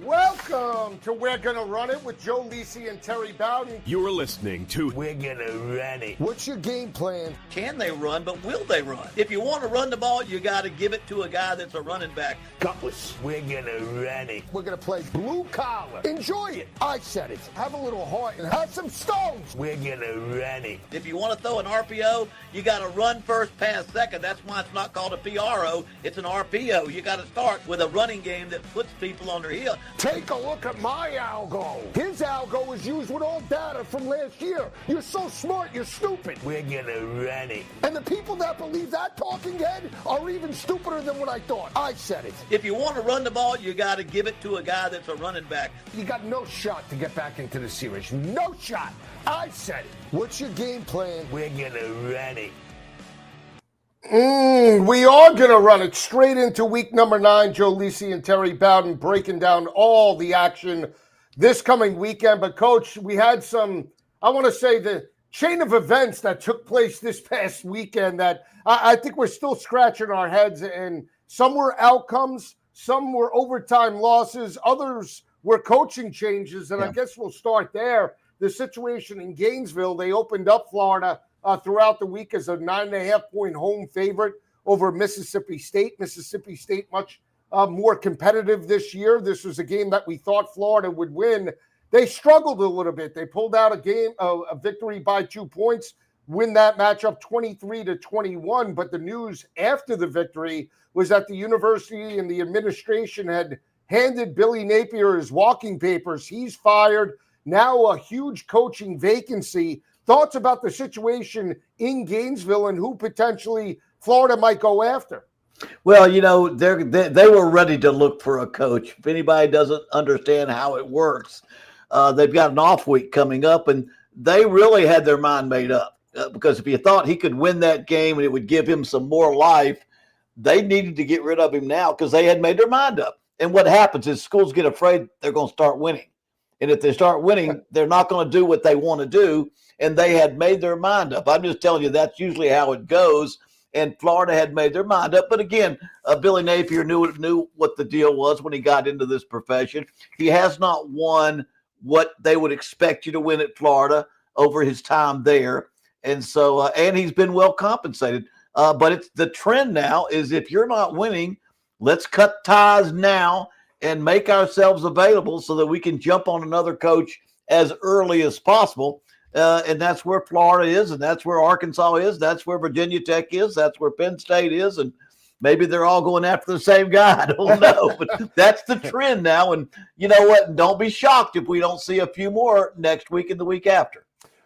Welcome to We're Gonna Run It with Joe Lisi and Terry Bowden. You're listening to We're Gonna Run It. What's your game plan? Can they run, but will they run? If you want to run the ball, you got to give it to a guy that's a running back. Gutless. We're gonna run it. We're gonna play blue collar. Enjoy it. I said it. Have a little heart and have some stones. We're gonna run it. If you want to throw an RPO, you got to run first, pass second. That's why it's not called a PRO. It's an RPO. You got to start with a running game that puts people on their heel. Take a look at my algo. His algo was used with all data from last year. You're so smart, you're stupid. We're gonna run it. And the people that believe that talking head are even stupider than what I thought. I said it. If you want to run the ball, you got to give it to a guy that's a running back. You got no shot to get back into the series. No shot. I said it. What's your game plan? We're gonna run it. We are going to run it straight into week number 9. Joe Lisi and Terry Bowden breaking down all the action this coming weekend. But, Coach, we had some, I want to say, the chain of events that took place this past weekend that I think we're still scratching our heads. And some were outcomes, some were overtime losses, others were coaching changes. And I guess we'll start there. The situation in Gainesville, they opened up Florida throughout the week as a 9.5-point home favorite over Mississippi State. Mississippi State much more competitive this year. This was a game that we thought Florida would win. They struggled a little bit. They pulled out a victory by 2 points, win that matchup 23-21. But the news after the victory was that the university and the administration had handed Billy Napier his walking papers. He's fired. Now a huge coaching vacancy. Thoughts about the situation in Gainesville and who potentially Florida might go after? Well, you know, they were ready to look for a coach. If anybody doesn't understand how it works, they've got an off week coming up, and they really had their mind made up. Because if you thought he could win that game and it would give him some more life, they needed to get rid of him now because they had made their mind up. And what happens is schools get afraid they're going to start winning. And if they start winning, they're not going to do what they want to do. And they had made their mind up. I'm just telling you, that's usually how it goes. And Florida had made their mind up. But again, Billy Napier knew what the deal was when he got into this profession. He has not won what they would expect you to win at Florida over his time there. And so, and he's been well compensated. But it's the trend now is if you're not winning, let's cut ties now and make ourselves available so that we can jump on another coach as early as possible. And that's where Florida is, and that's where Arkansas is, that's where Virginia Tech is, that's where Penn State is, and maybe they're all going after the same guy. I don't know, but that's the trend now. And you know what? Don't be shocked if we don't see a few more next week and the week after.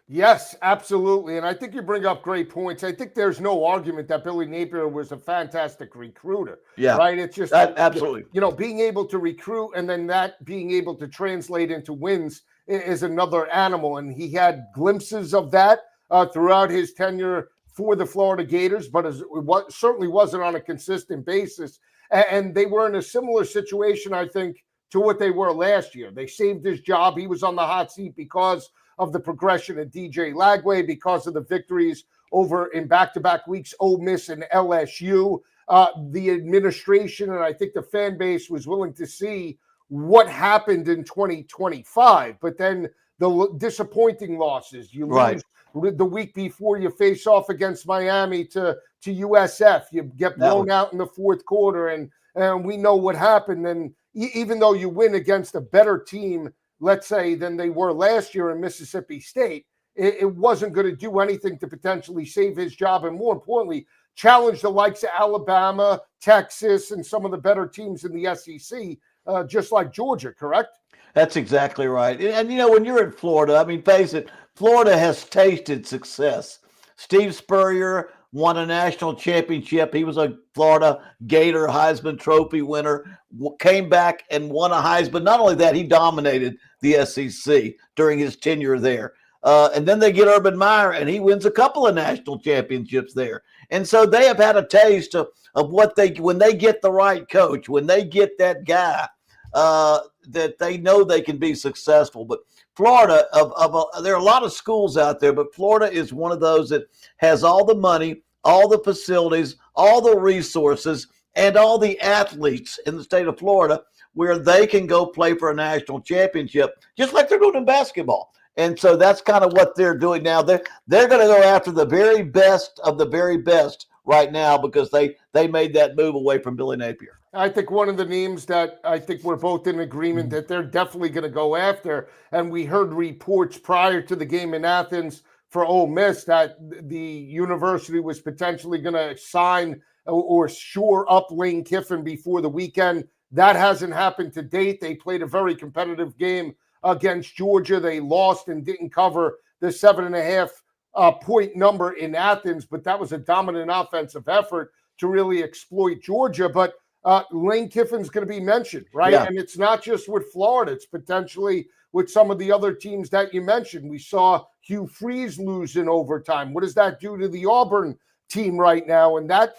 Yes, absolutely. And I think you bring up great points. I think there's no argument that Billy Napier was a fantastic recruiter. Yeah. Right? It's just absolutely. You know, being able to recruit and then that being able to translate into wins is another animal. And he had glimpses of that throughout his tenure for the Florida Gators, but it certainly wasn't on a consistent basis. And they were in a similar situation, I think, to what they were last year. They saved his job. He was on the hot seat because of the progression of DJ Lagway, because of the victories over in back-to-back weeks, Ole Miss and LSU. The administration and I think the fan base was willing to see what happened in 2025. But then the disappointing losses. You lose the week before you face off against Miami to USF. You get blown out in the fourth quarter, and we know what happened. And even though you win against a better team, let's say, than they were last year in Mississippi State, it wasn't going to do anything to potentially save his job and, more importantly, challenge the likes of Alabama, Texas, and some of the better teams in the SEC, just like Georgia, correct? That's exactly right. And, you know, when you're in Florida, I mean, face it, Florida has tasted success. Steve Spurrier won a national championship. He was a Florida Gator Heisman Trophy winner, came back and won a Heisman. Not only that, he dominated the SEC during his tenure there. And then they get Urban Meyer, and he wins a couple of national championships there. And so they have had a taste of what when they get the right coach, when they get that guy that they know they can be successful. But Florida, there are a lot of schools out there, but Florida is one of those that has all the money, all the facilities, all the resources, and all the athletes in the state of Florida where they can go play for a national championship, just like they're doing in basketball. And so that's kind of what they're doing now. They're going to go after the very best of the very best right now because they made that move away from Billy Napier. I think one of the names that I think we're both in agreement that they're definitely going to go after, and we heard reports prior to the game in Athens for Ole Miss that the university was potentially going to sign or shore up Lane Kiffin before the weekend. That hasn't happened to date. They played a very competitive game against Georgia. They lost and didn't cover the 7.5 point number in Athens, but that was a dominant offensive effort to really exploit Georgia. But Lane Kiffin's going to be mentioned, right? Yeah. And it's not just with Florida. It's potentially with some of the other teams that you mentioned. We saw Hugh Freeze lose in overtime. What does that do to the Auburn team right now? And that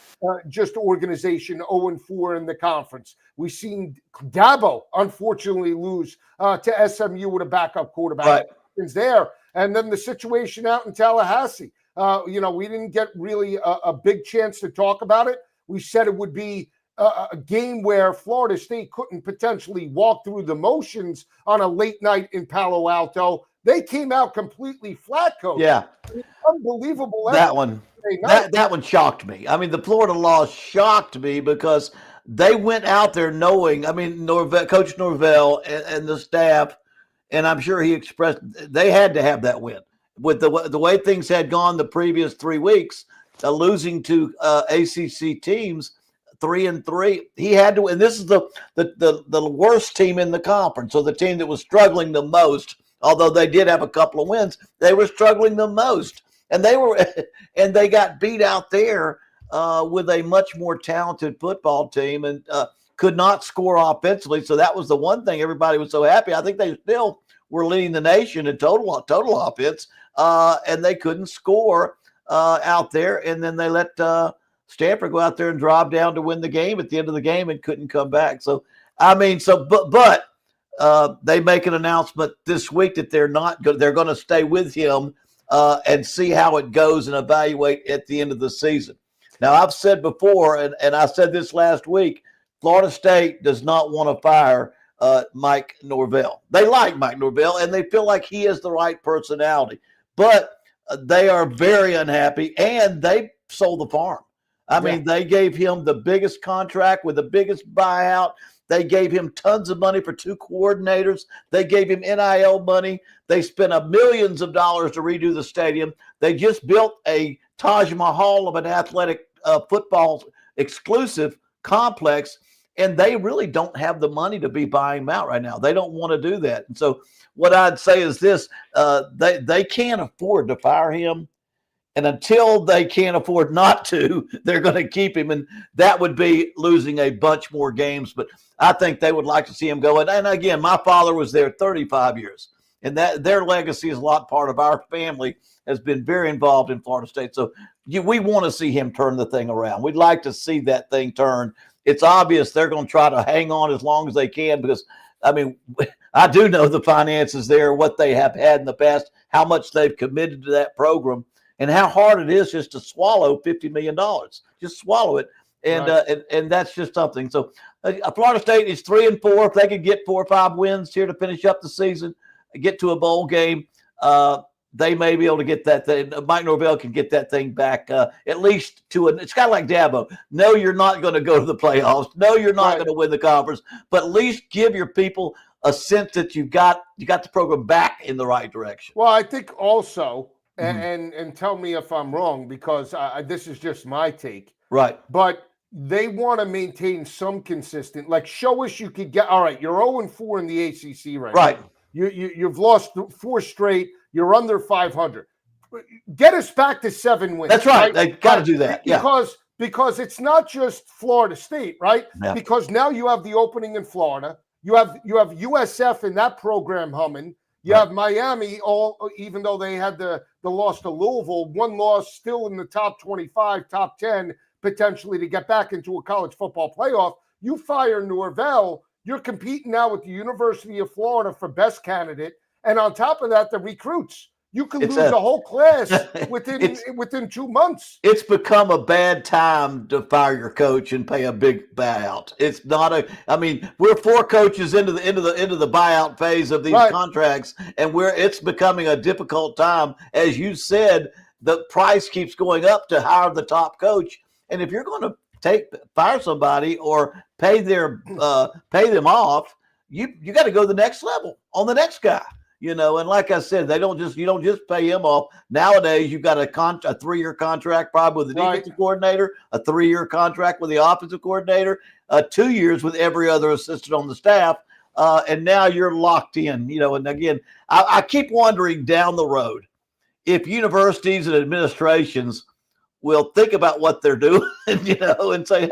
just organization 0-4 in the conference. We've seen Dabo, unfortunately, lose to SMU with a backup quarterback. Right. There. And then the situation out in Tallahassee. We didn't get really a big chance to talk about it. We said it would be a game where Florida State couldn't potentially walk through the motions on a late night in Palo Alto. They came out completely flat, Coach. Yeah. Unbelievable. That one shocked me. I mean, the Florida loss shocked me because they went out there knowing, Coach Norvell and the staff, and I'm sure he expressed they had to have that win. With the way things had gone the previous 3 weeks, losing to ACC teams, 3-3. He had to, and this is the worst team in the conference. So the team that was struggling the most, although they did have a couple of wins, they were struggling the most, and they got beat out there with a much more talented football team and could not score offensively. So that was the one thing everybody was so happy. I think they still were leading the nation in total offense, and they couldn't score out there, and then they let Stanford go out there and drive down to win the game at the end of the game and couldn't come back. So, but they make an announcement this week that they're going to stay with him and see how it goes and evaluate at the end of the season. Now, I've said before, and I said this last week, Florida State does not want to fire Mike Norvell. They like Mike Norvell, and they feel like he has the right personality. But they are very unhappy, and they sold the farm. I mean, they gave him the biggest contract with the biggest buyout. They gave him tons of money for 2 coordinators. They gave him NIL money. They spent millions of dollars to redo the stadium. They just built a Taj Mahal of an athletic football exclusive complex, and they really don't have the money to be buying him out right now. They don't want to do that. And so what I'd say is this, they can't afford to fire him. And until they can't afford not to, they're going to keep him. And that would be losing a bunch more games. But I think they would like to see him go. And again, my father was there 35 years. And that their legacy is a lot part of our family, has been very involved in Florida State. So we want to see him turn the thing around. We'd like to see that thing turn. It's obvious they're going to try to hang on as long as they can because, I do know the finances there, what they have had in the past, how much they've committed to that program. And how hard it is just to swallow $50 million. Just swallow it. And right. And that's just something. So Florida State is 3-4. If they could get 4 or 5 wins here to finish up the season, get to a bowl game, they may be able to get that thing. Mike Norvell can get that thing back at least to it's kind of like Dabo. No, you're not going to go to the playoffs. No, you're not going to win the conference. But at least give your people a sense that you got the program back in the right direction. Well, I think also – and tell me if I'm wrong, because this is just my take. Right. But they want to maintain some consistent, like show us you could get, all right, you're 0-4 in the ACC right now. You've lost 4 straight. You're under 500. Get us back to 7 wins. That's right. They got to do that. Because it's not just Florida State, right? Yeah. Because now you have the opening in Florida. You have USF in that program humming. You have Miami, even though they had the loss to Louisville, 1 loss still in the top 25, top 10, potentially to get back into a college football playoff. You fire Norvell, you're competing now with the University of Florida for best candidate. And on top of that, the recruits. You could lose a whole class within 2 months. It's become a bad time to fire your coach and pay a big buyout. It's not a. I mean, we're 4 coaches into the buyout phase of these contracts, and it's becoming a difficult time. As you said, the price keeps going up to hire the top coach, and if you're going to fire somebody or pay them off, you got to go to the next level on the next guy. And like I said, you don't just pay him off. Nowadays, you've got a 3-year contract probably with the defensive coordinator, a 3-year contract with the offensive coordinator, 2 years with every other assistant on the staff, and now you're locked in. And again, I keep wondering down the road if universities and administrations will think about what they're doing, and say,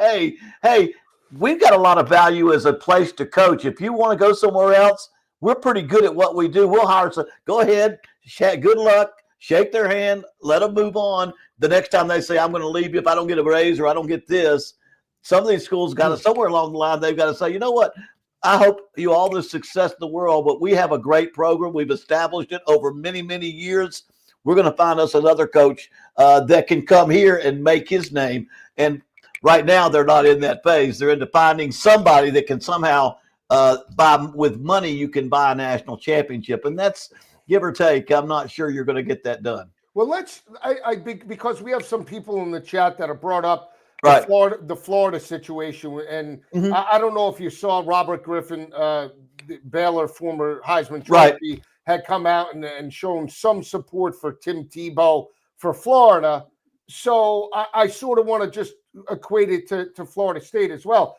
hey, we've got a lot of value as a place to coach. If you want to go somewhere else, we're pretty good at what we do. We'll hire some. Go ahead. Good luck. Shake their hand. Let them move on. The next time they say, I'm going to leave you if I don't get a raise or I don't get this, some of these schools got to, somewhere along the line, they've got to say, you know what? I hope you all the success in the world, but we have a great program. We've established it over many, many years. We're going to find us another coach that can come here and make his name. And right now, they're not in that phase. They're into finding somebody that can somehow with money, you can buy a national championship, and that's give or take. I'm not sure you're going to get that done. Well, because we have some people in the chat that have brought up the Florida situation, and I don't know if you saw Robert Griffin, Baylor former Heisman Trophy, had come out and shown some support for Tim Tebow for Florida. So I sort of want to just equate it to Florida State as well.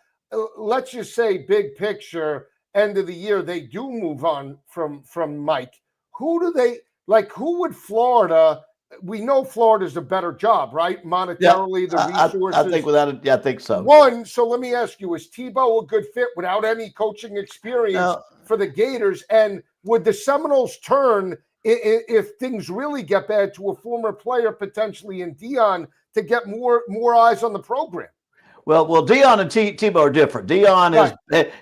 Let's just say big picture, end of the year, they do move on from Mike. Who would Florida? We know Florida's a better job, right? Monetarily, the resources. I think without it, I think so. So let me ask you, is Tebow a good fit without any coaching experience for the Gators? And would the Seminoles turn, if things really get bad, to a former player potentially in Dion to get more eyes on the program? Well, Dion and Tebow are different. Dion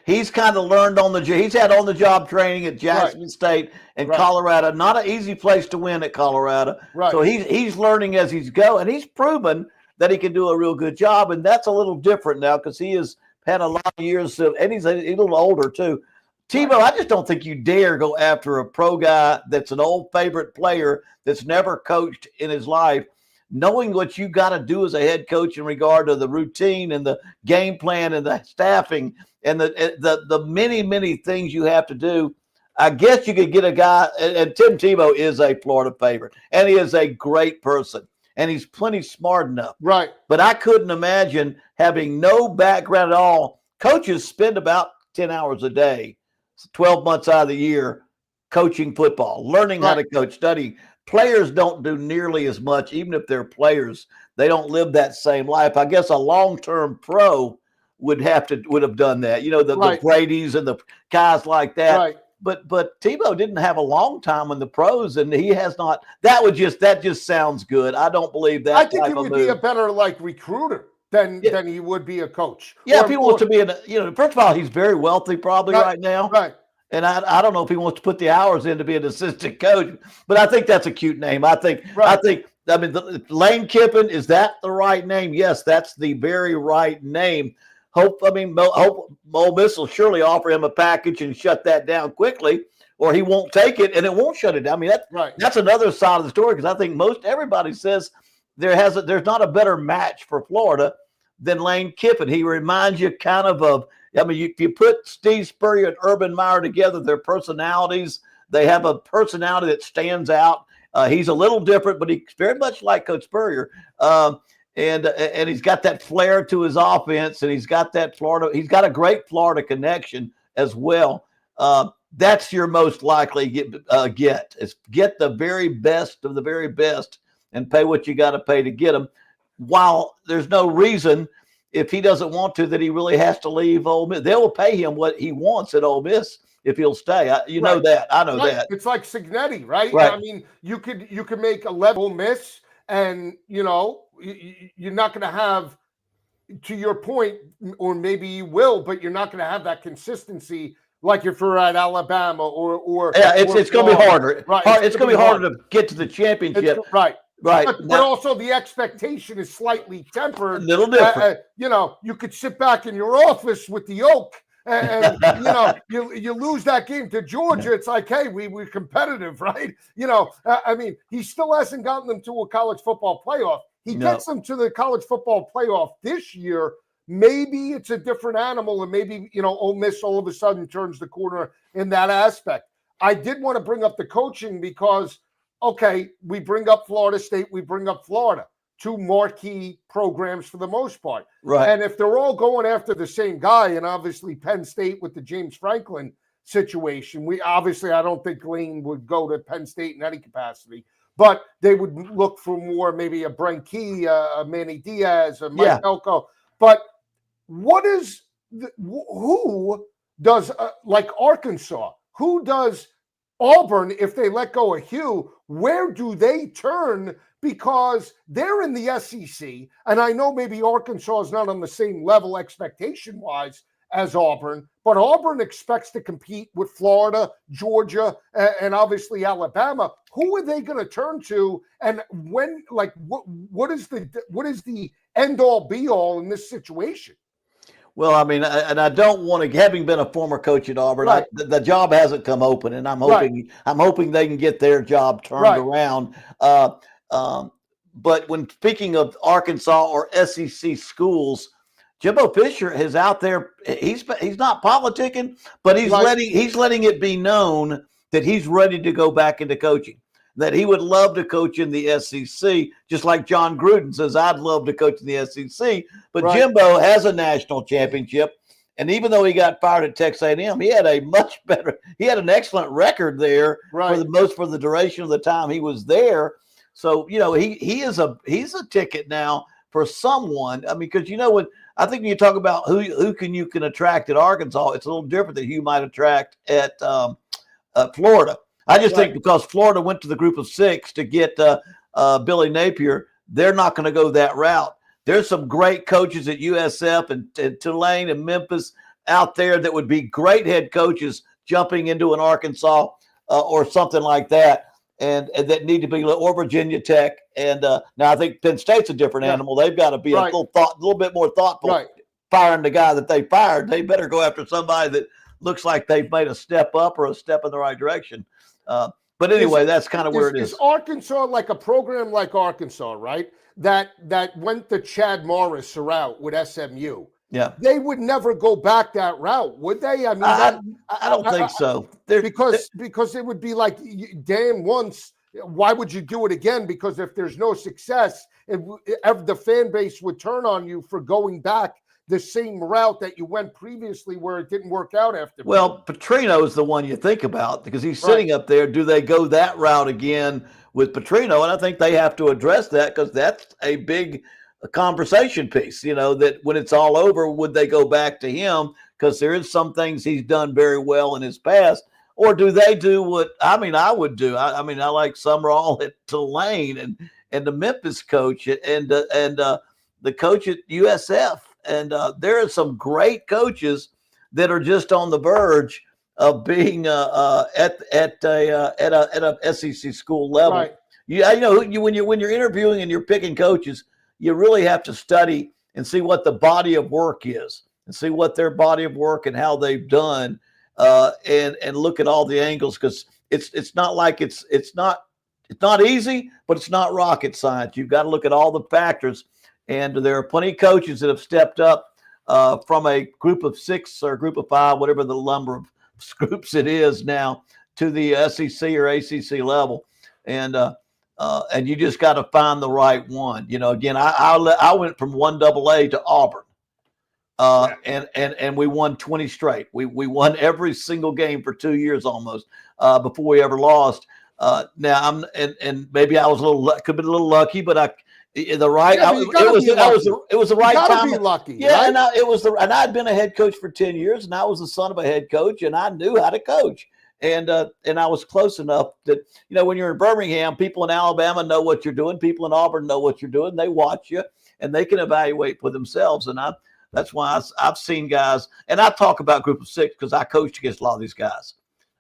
he's kind of learned he's had on the job training at Jackson State and Colorado. Not an easy place to win at Colorado. So he's learning as he's going, and he's proven that he can do a real good job. And that's a little different now because he has had a lot of years, and he's a little older too. Tebow, I just don't think you dare go after a pro guy that's an old favorite player that's never coached in his life, knowing what you got to do as a head coach in regard to the routine and the game plan and the staffing and the many, many things you have to do. I guess you could get a guy, and Tim Tebow is a Florida favorite, and he is a great person, and he's plenty smart enough. Right. But I couldn't imagine having no background at all. Coaches spend about 10 hours a day, 12 months out of the year, coaching football, learning how to coach, studying. Players don't do nearly as much, even if they're players. They don't live that same life. I guess a long-term pro would have done that. The Brady's and the guys like that. Right. But Tebow didn't have a long time in the pros, and he has not. That just sounds good. I don't believe that. I think he would be a better recruiter than he would be a coach. Yeah, if he wants to be first of all, he's very wealthy probably right now. Right. And I don't know if he wants to put the hours in to be an assistant coach, but I think that's a cute name. I mean, Lane Kiffin, is that the right name? Yes, that's the very right name. Hope Ole Miss will surely offer him a package and shut that down quickly, or he won't take it and it won't shut it down. I mean, that's another side of the story, because I think everybody says there's not a better match for Florida than Lane Kiffin. He reminds you kind of if you put Steve Spurrier and Urban Meyer together, their personalities, they have a personality that stands out. He's a little different, but he's very much like Coach Spurrier. And he's got that flair to his offense, and he's got he's got a great Florida connection as well. That's your most likely get the very best of the very best and pay what you got to pay to get them, while there's no reason, if he doesn't want to, that he really has to leave Ole Miss. They will pay him what he wants at Ole Miss if he'll stay. Know that. I know that. It's like Cignetti, right? Right. I mean, you could make 11 Ole Miss, and you're not going to have, to your point, or maybe you will, but you're not going to have that consistency like if you're at Alabama or it's going to be harder. Right, It's going to be harder to get to the championship. Right. Right. But also the expectation is slightly tempered. A little different. You could sit back in your office with the Oak and you lose that game to Georgia. It's like, hey, we're competitive, right? I mean, he still hasn't gotten them to a college football playoff. He gets them to the college football playoff this year. Maybe it's a different animal, and maybe, Ole Miss all of a sudden turns the corner in that aspect. I did want to bring up the coaching because, okay, we bring up Florida State, we bring up Florida, two marquee programs for the most part. Right. And if they're all going after the same guy, and obviously Penn State with the James Franklin situation, I don't think Lane would go to Penn State in any capacity, but they would look for more, maybe a Brent Key, a Manny Diaz, a Mike Elko. But who does, like Arkansas, who does Auburn, if they let go of Hugh, where do they turn? Because they're in the SEC, and I know maybe Arkansas is not on the same level expectation-wise as Auburn, but Auburn expects to compete with Florida, Georgia, and obviously Alabama. Who are they going to turn to? And when, what is the end-all, be-all in this situation? Well, I mean, and I don't want to, having been a former coach at Auburn, right. The job hasn't come open, and I'm hoping they can get their job turned around. But when speaking of Arkansas or SEC schools, Jimbo Fisher is out there. He's not politicking, but he's letting it be known that he's ready to go back into coaching. That he would love to coach in the SEC, just like John Gruden says, I'd love to coach in the SEC. But Jimbo has a national championship, and even though he got fired at Texas A&M, he had an excellent record there for the duration of the time he was there. So he's a ticket now for someone. I mean, because when I think when you talk about who you can attract at Arkansas, it's a little different than who you might attract at Florida. I just think because Florida went to the group of six to get Billy Napier, they're not going to go that route. There's some great coaches at USF and Tulane and Memphis out there that would be great head coaches jumping into an Arkansas or something like that, and that need to be, or Virginia Tech. And now I think Penn State's a different animal. They've got to be a little bit more thoughtful. Firing the guy that they fired, they better go after somebody that looks like they've made a step up or a step in the right direction. But anyway, that's kind of where it is. Is Arkansas like a program like Arkansas, right? That went the Chad Morris route with SMU. Yeah, they would never go back that route, would they? I mean, I don't think so. Because it would be like, damn, once. Why would you do it again? Because if there's no success, the fan base would turn on you for going back the same route that you went previously where it didn't work out after. Well, Petrino is the one you think about because he's sitting up there. Do they go that route again with Petrino? And I think they have to address that because that's a big conversation piece, that when it's all over, would they go back to him? Because there is some things he's done very well in his past. Or do they do what, I would do? I like Summerall at Tulane and the Memphis coach and the coach at USF. And there are some great coaches that are just on the verge of being at a SEC school level. Right. When you're interviewing and you're picking coaches, you really have to study and see what the body of work is, and see what their body of work and how they've done, and look at all the angles because it's not like it's not easy, but it's not rocket science. You've got to look at all the factors. And there are plenty of coaches that have stepped up from a group of six or a group of five, whatever the number of groups it is now, to the SEC or ACC level. And you just got to find the right one. Again, I went from 1AA to Auburn, and we won 20 straight. We won every single game for 2 years almost before we ever lost. Now and maybe I was could have been a little lucky, but it was the right time. Be lucky, yeah, right? And I'd been a head coach for 10 years, and I was the son of a head coach, and I knew how to coach, and I was close enough that when you're in Birmingham, people in Alabama know what you're doing, people in Auburn know what you're doing, they watch you, and they can evaluate for themselves. And That's why I've seen guys, and I talk about group of six because I coached against a lot of these guys.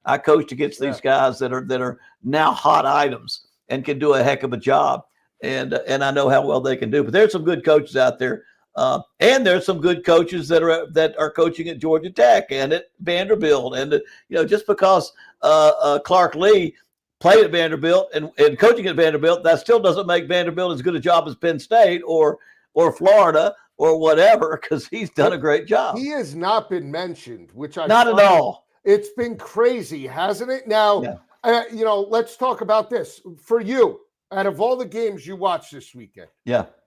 I coached against these guys that are now hot items and can do a heck of a job. And I know how well they can do. But there's some good coaches out there. And there's some good coaches that are coaching at Georgia Tech and at Vanderbilt. And, just because Clark Lee played at Vanderbilt and coaching at Vanderbilt, that still doesn't make Vanderbilt as good a job as Penn State or Florida or whatever, because he's done a great job. He has not been mentioned, which I not at all. It's been crazy, hasn't it? Now, let's talk about this. For you, out of all the games you watched this weekend,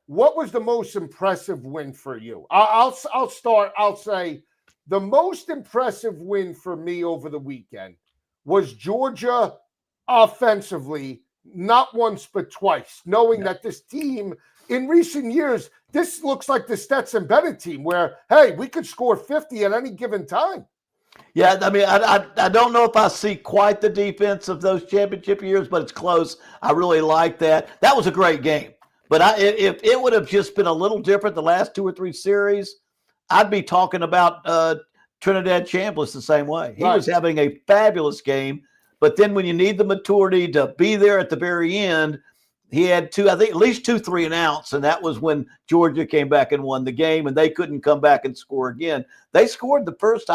what was the most impressive win for you? I'll start. I'll say the most impressive win for me over the weekend was Georgia offensively, not once but twice, knowing that this team in recent years, this looks like the Stetson Bennett team where, hey, we could score 50 at any given time. Yeah, I mean, I don't know if I see quite the defense of those championship years, but it's close. I really like that. That was a great game. But if it would have just been a little different the last 2 or 3 series, I'd be talking about Trinidad Chambliss the same way. He was having a fabulous game, but then when you need the maturity to be there at the very end, he had at least 2 3-and-outs, and that was when Georgia came back and won the game, and they couldn't come back and score again. They scored the first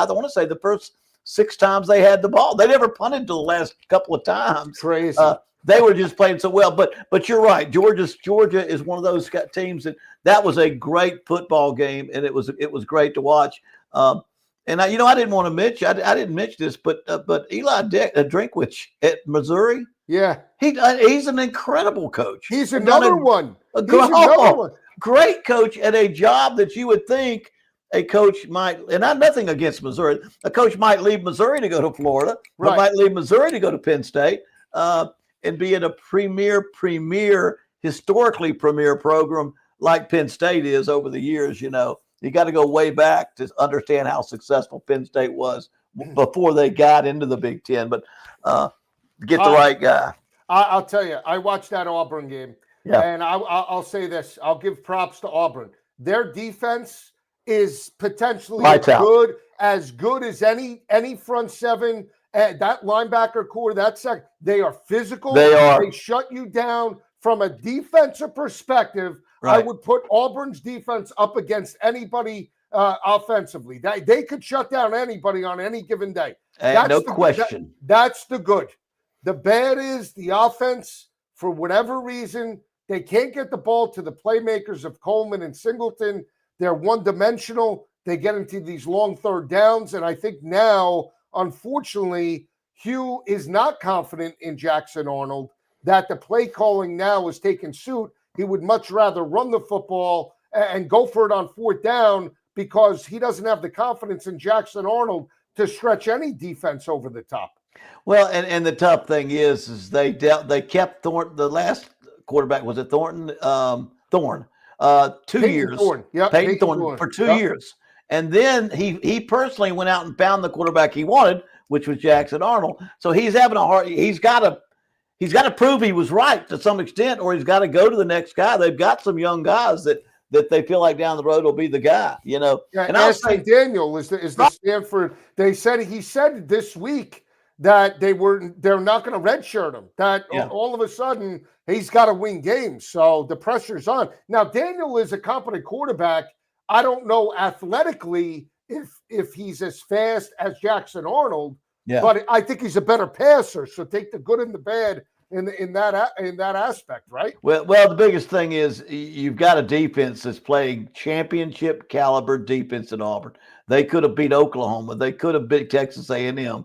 6 times they had the ball. They never punted till the last couple of times. Crazy. They were just playing so well. But you're right. Georgia is one of those teams that was a great football game, and it was great to watch. And I didn't want to mention I didn't mention this, but Eli Drinkwitz at Missouri. Yeah, he's an incredible coach. He's another one. Another one. Great coach at a job that you would think a coach might, and I'm nothing against Missouri. A coach might leave Missouri to go to Florida, or might leave Missouri to go to Penn State, and be in a historically premier program like Penn State is over the years. You got to go way back to understand how successful Penn State was before they got into the Big Ten. But get the right guy. I'll tell you, I watched that Auburn game, and I'll say this. I'll give props to Auburn. Their defense is potentially as good as any front seven. That linebacker core, they are physical. They shut you down from a defensive perspective. Right. I would put Auburn's defense up against anybody offensively. They could shut down anybody on any given day. No question. That's the good. The bad is the offense, for whatever reason, they can't get the ball to the playmakers of Coleman and Singleton. They're one-dimensional. They get into these long third downs. And I think now, unfortunately, Hugh is not confident in Jackson Arnold, that the play calling now is taking suit. He would much rather run the football and go for it on 4th down because he doesn't have the confidence in Jackson Arnold to stretch any defense over the top. Well, and the tough thing is they kept Thornton. The last quarterback was it Thornton? Thorne. 2 years. Peyton Thorne for 2 years. And then he personally went out and found the quarterback he wanted, which was Jackson Arnold. So he's having he's got to prove he was right to some extent, or he's got to go to the next guy. They've got some young guys that they feel like down the road will be the guy, Yeah, and I'll say Daniel is the Stanford. He said this week that they're not going to redshirt him. That all of a sudden he's got to win games, so the pressure's on. Now Daniel is a competent quarterback. I don't know athletically if he's as fast as Jackson Arnold, but I think he's a better passer. So take the good and the bad in that aspect, right? Well, the biggest thing is you've got a defense that's playing championship caliber defense in Auburn. They could have beat Oklahoma. They could have beat Texas A&M.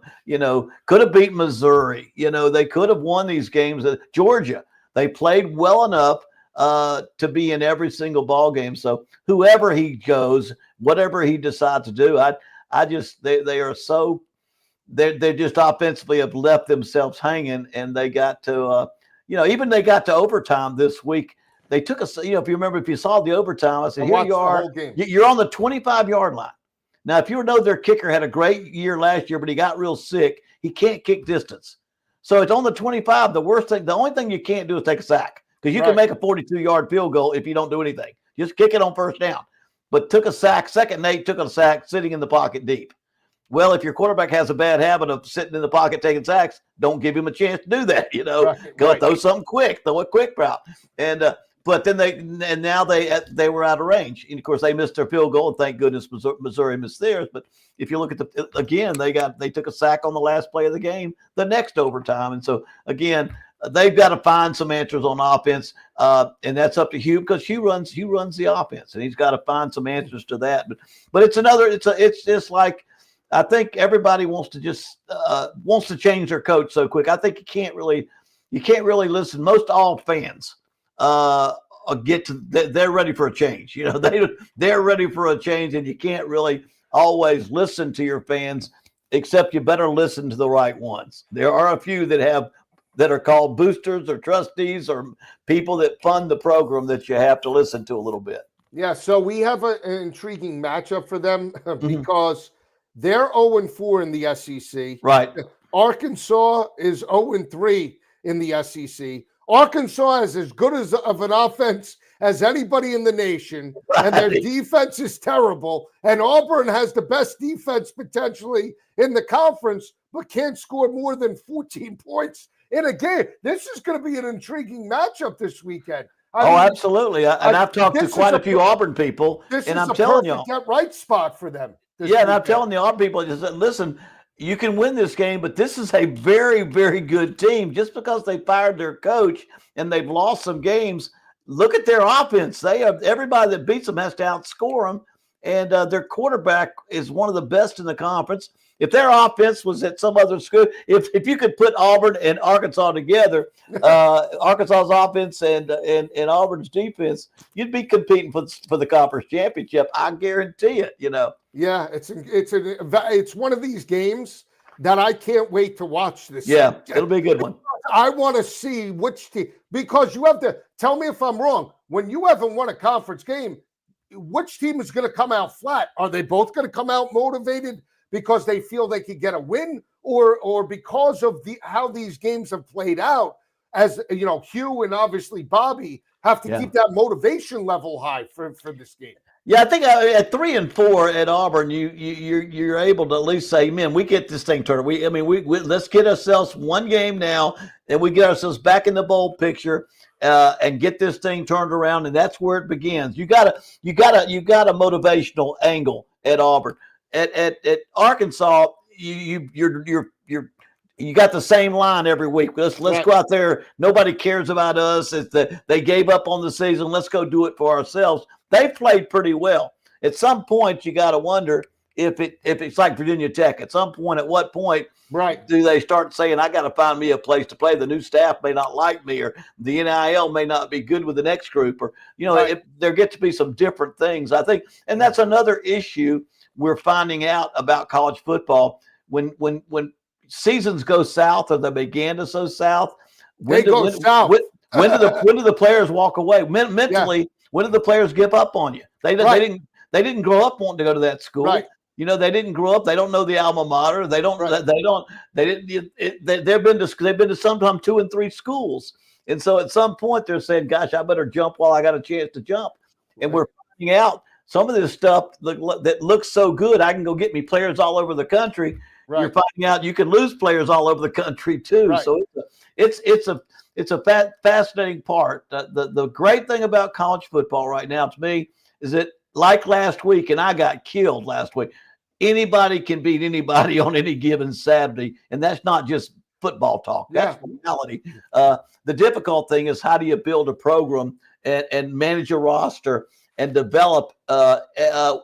Could have beat Missouri. They could have won these games. Georgia. They played well enough to be in every single ball game. So whoever he goes, whatever he decides to do, they are so. They just offensively have left themselves hanging, and they got to, even they got to overtime this week. They took if you remember, if you saw the overtime, I said, here you are, you're on the 25-yard line. Now, if you know their kicker had a great year last year, but he got real sick, he can't kick distance. So it's on the 25. The only thing you can't do is take a sack, because you can make a 42-yard field goal if you don't do anything. Just kick it on 1st down. but took a sack. Second and 8, took a sack sitting in the pocket deep. Well, if your quarterback has a bad habit of sitting in the pocket taking sacks, don't give him a chance to do that. Go throw something quick, throw a quick route. And but then now they were out of range. And of course, they missed their field goal, and thank goodness Missouri missed theirs. But if you look at they took a sack on the last play of the game, the next overtime, and so again, they've got to find some answers on offense, and that's up to Hugh, because Hugh runs the offense, and he's got to find some answers to that. But it's just like, I think everybody wants to change their coach so quick. I think you can't really listen. Most all fans they're ready for a change. They're ready for a change, and you can't really always listen to your fans, except you better listen to the right ones. There are a few that are called boosters or trustees or people that fund the program that you have to listen to a little bit. Yeah, so we have an intriguing matchup for them because they're 0-4 in the SEC. Right. Arkansas is 0-3 in the SEC. Arkansas is as good of an offense as anybody in the nation, and their defense is terrible. And Auburn has the best defense potentially in the conference, but can't score more than 14 points in a game. This is going to be an intriguing matchup this weekend. I mean, absolutely. I've talked to quite a few Auburn people, and I'm telling you, get right spot for them. And I'm telling the Auburn people, listen, you can win this game, but this is a very, very good team. Just because they fired their coach and they've lost some games, look at their offense. Everybody that beats them has to outscore them, and their quarterback is one of the best in the conference. If their offense was at some other school, if you could put Auburn and Arkansas together, Arkansas's offense and Auburn's defense, you'd be competing for the conference championship. I guarantee it. Yeah, it's one of these games that I can't wait to watch this. Yeah, it'll be a good one. I want to see which team, because you have to tell me if I'm wrong. When you haven't won a conference game, which team is going to come out flat? Are they both going to come out motivated because they feel they could get a win, or because of how these games have played out? As Hugh and obviously Bobby have to keep that motivation level high for this game. Yeah, I think at 3-4 at Auburn, you're able to at least say, "Man, we get this thing turned." We let's get ourselves one game now, and we get ourselves back in the bowl picture, and get this thing turned around, and that's where it begins. You got a motivational angle at Auburn. At Arkansas, you got the same line every week. Let's go out there. Nobody cares about us. They gave up on the season. Let's go do it for ourselves. They played pretty well. At some point, you got to wonder if it's like Virginia Tech. At some point, at what point do they start saying, "I got to find me a place to play"? The new staff may not like me, or the NIL may not be good with the next group, or there get to be some different things, I think, and that's another issue we're finding out about college football. When seasons go south, or they began to go south, when do the players walk away mentally? Yeah. When do the players give up on you? They didn't grow up wanting to go to that school. Right. They didn't grow up. They don't know the alma mater. They've been to sometimes 2 and 3 schools, and so at some point they're saying, "Gosh, I better jump while I got a chance to jump." And we're finding out some of this stuff that looks so good. I can go get me players all over the country. Right. You're finding out you can lose players all over the country too. Right. So it's a fascinating part. The great thing about college football right now to me is that, like last week, and I got killed last week, anybody can beat anybody on any given Saturday, and that's not just football talk. That's reality. The difficult thing is, how do you build a program and manage a roster and develop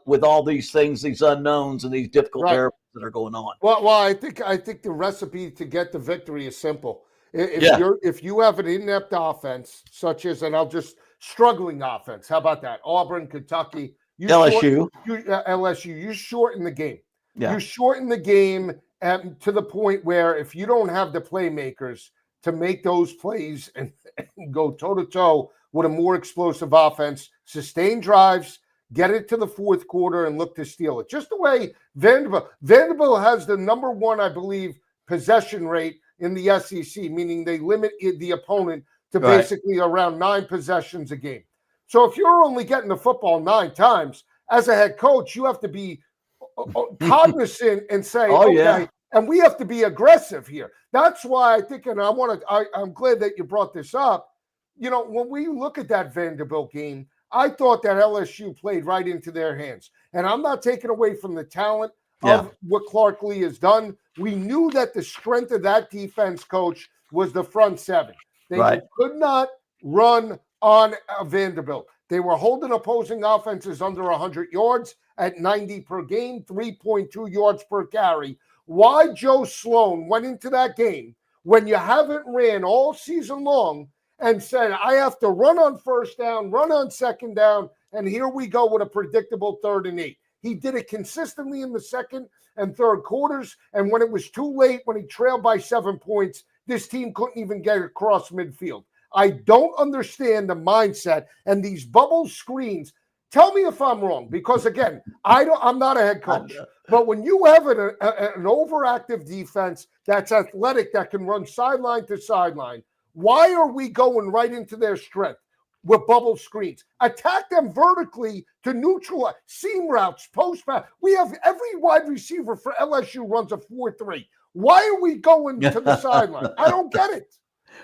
with all these things, these unknowns, and these difficult variables that are going on? Well, I think the recipe to get the victory is simple. If you have an inept offense, such as struggling offense, how about that? Auburn, Kentucky, LSU, you shorten the game. Yeah. You shorten the game to the point where if you don't have the playmakers to make those plays and go toe-to-toe with a more explosive offense, sustain drives, get it to the fourth quarter, and look to steal it. Just the way Vanderbilt has the number one, I believe, possession rate in the SEC, meaning they limit the opponent to basically around 9 possessions a game. So if you're only getting the football 9 times, as a head coach, you have to be cognizant and say, Oh, okay, yeah. and we have to be aggressive here. That's why I think, and I'm glad that you brought this up. When we look at that Vanderbilt game, I thought that LSU played right into their hands. And I'm not taking away from the talent of what Clark Lee has done. We knew that the strength of that defense, coach, was the front seven. They could not run on Vanderbilt. They were holding opposing offenses under 100 yards at 90 per game, 3.2 yards per carry. Why Joe Sloan went into that game when you haven't ran all season long and said, I have to run on first down, run on second down, and here we go with a predictable 3rd and 8. He did it consistently in the second and third quarters, and when it was too late, when he trailed by 7 points, this team couldn't even get across midfield. I don't understand the mindset and these bubble screens. Tell me if I'm wrong, because again, I'm not a head coach. But when you have an overactive defense that's athletic, that can run sideline to sideline, why are we going right into their strength with bubble screens? Attack them vertically to neutralize seam routes, post pass. We have every wide receiver for LSU runs a 4-3. Why are we going to the sideline? I don't get it.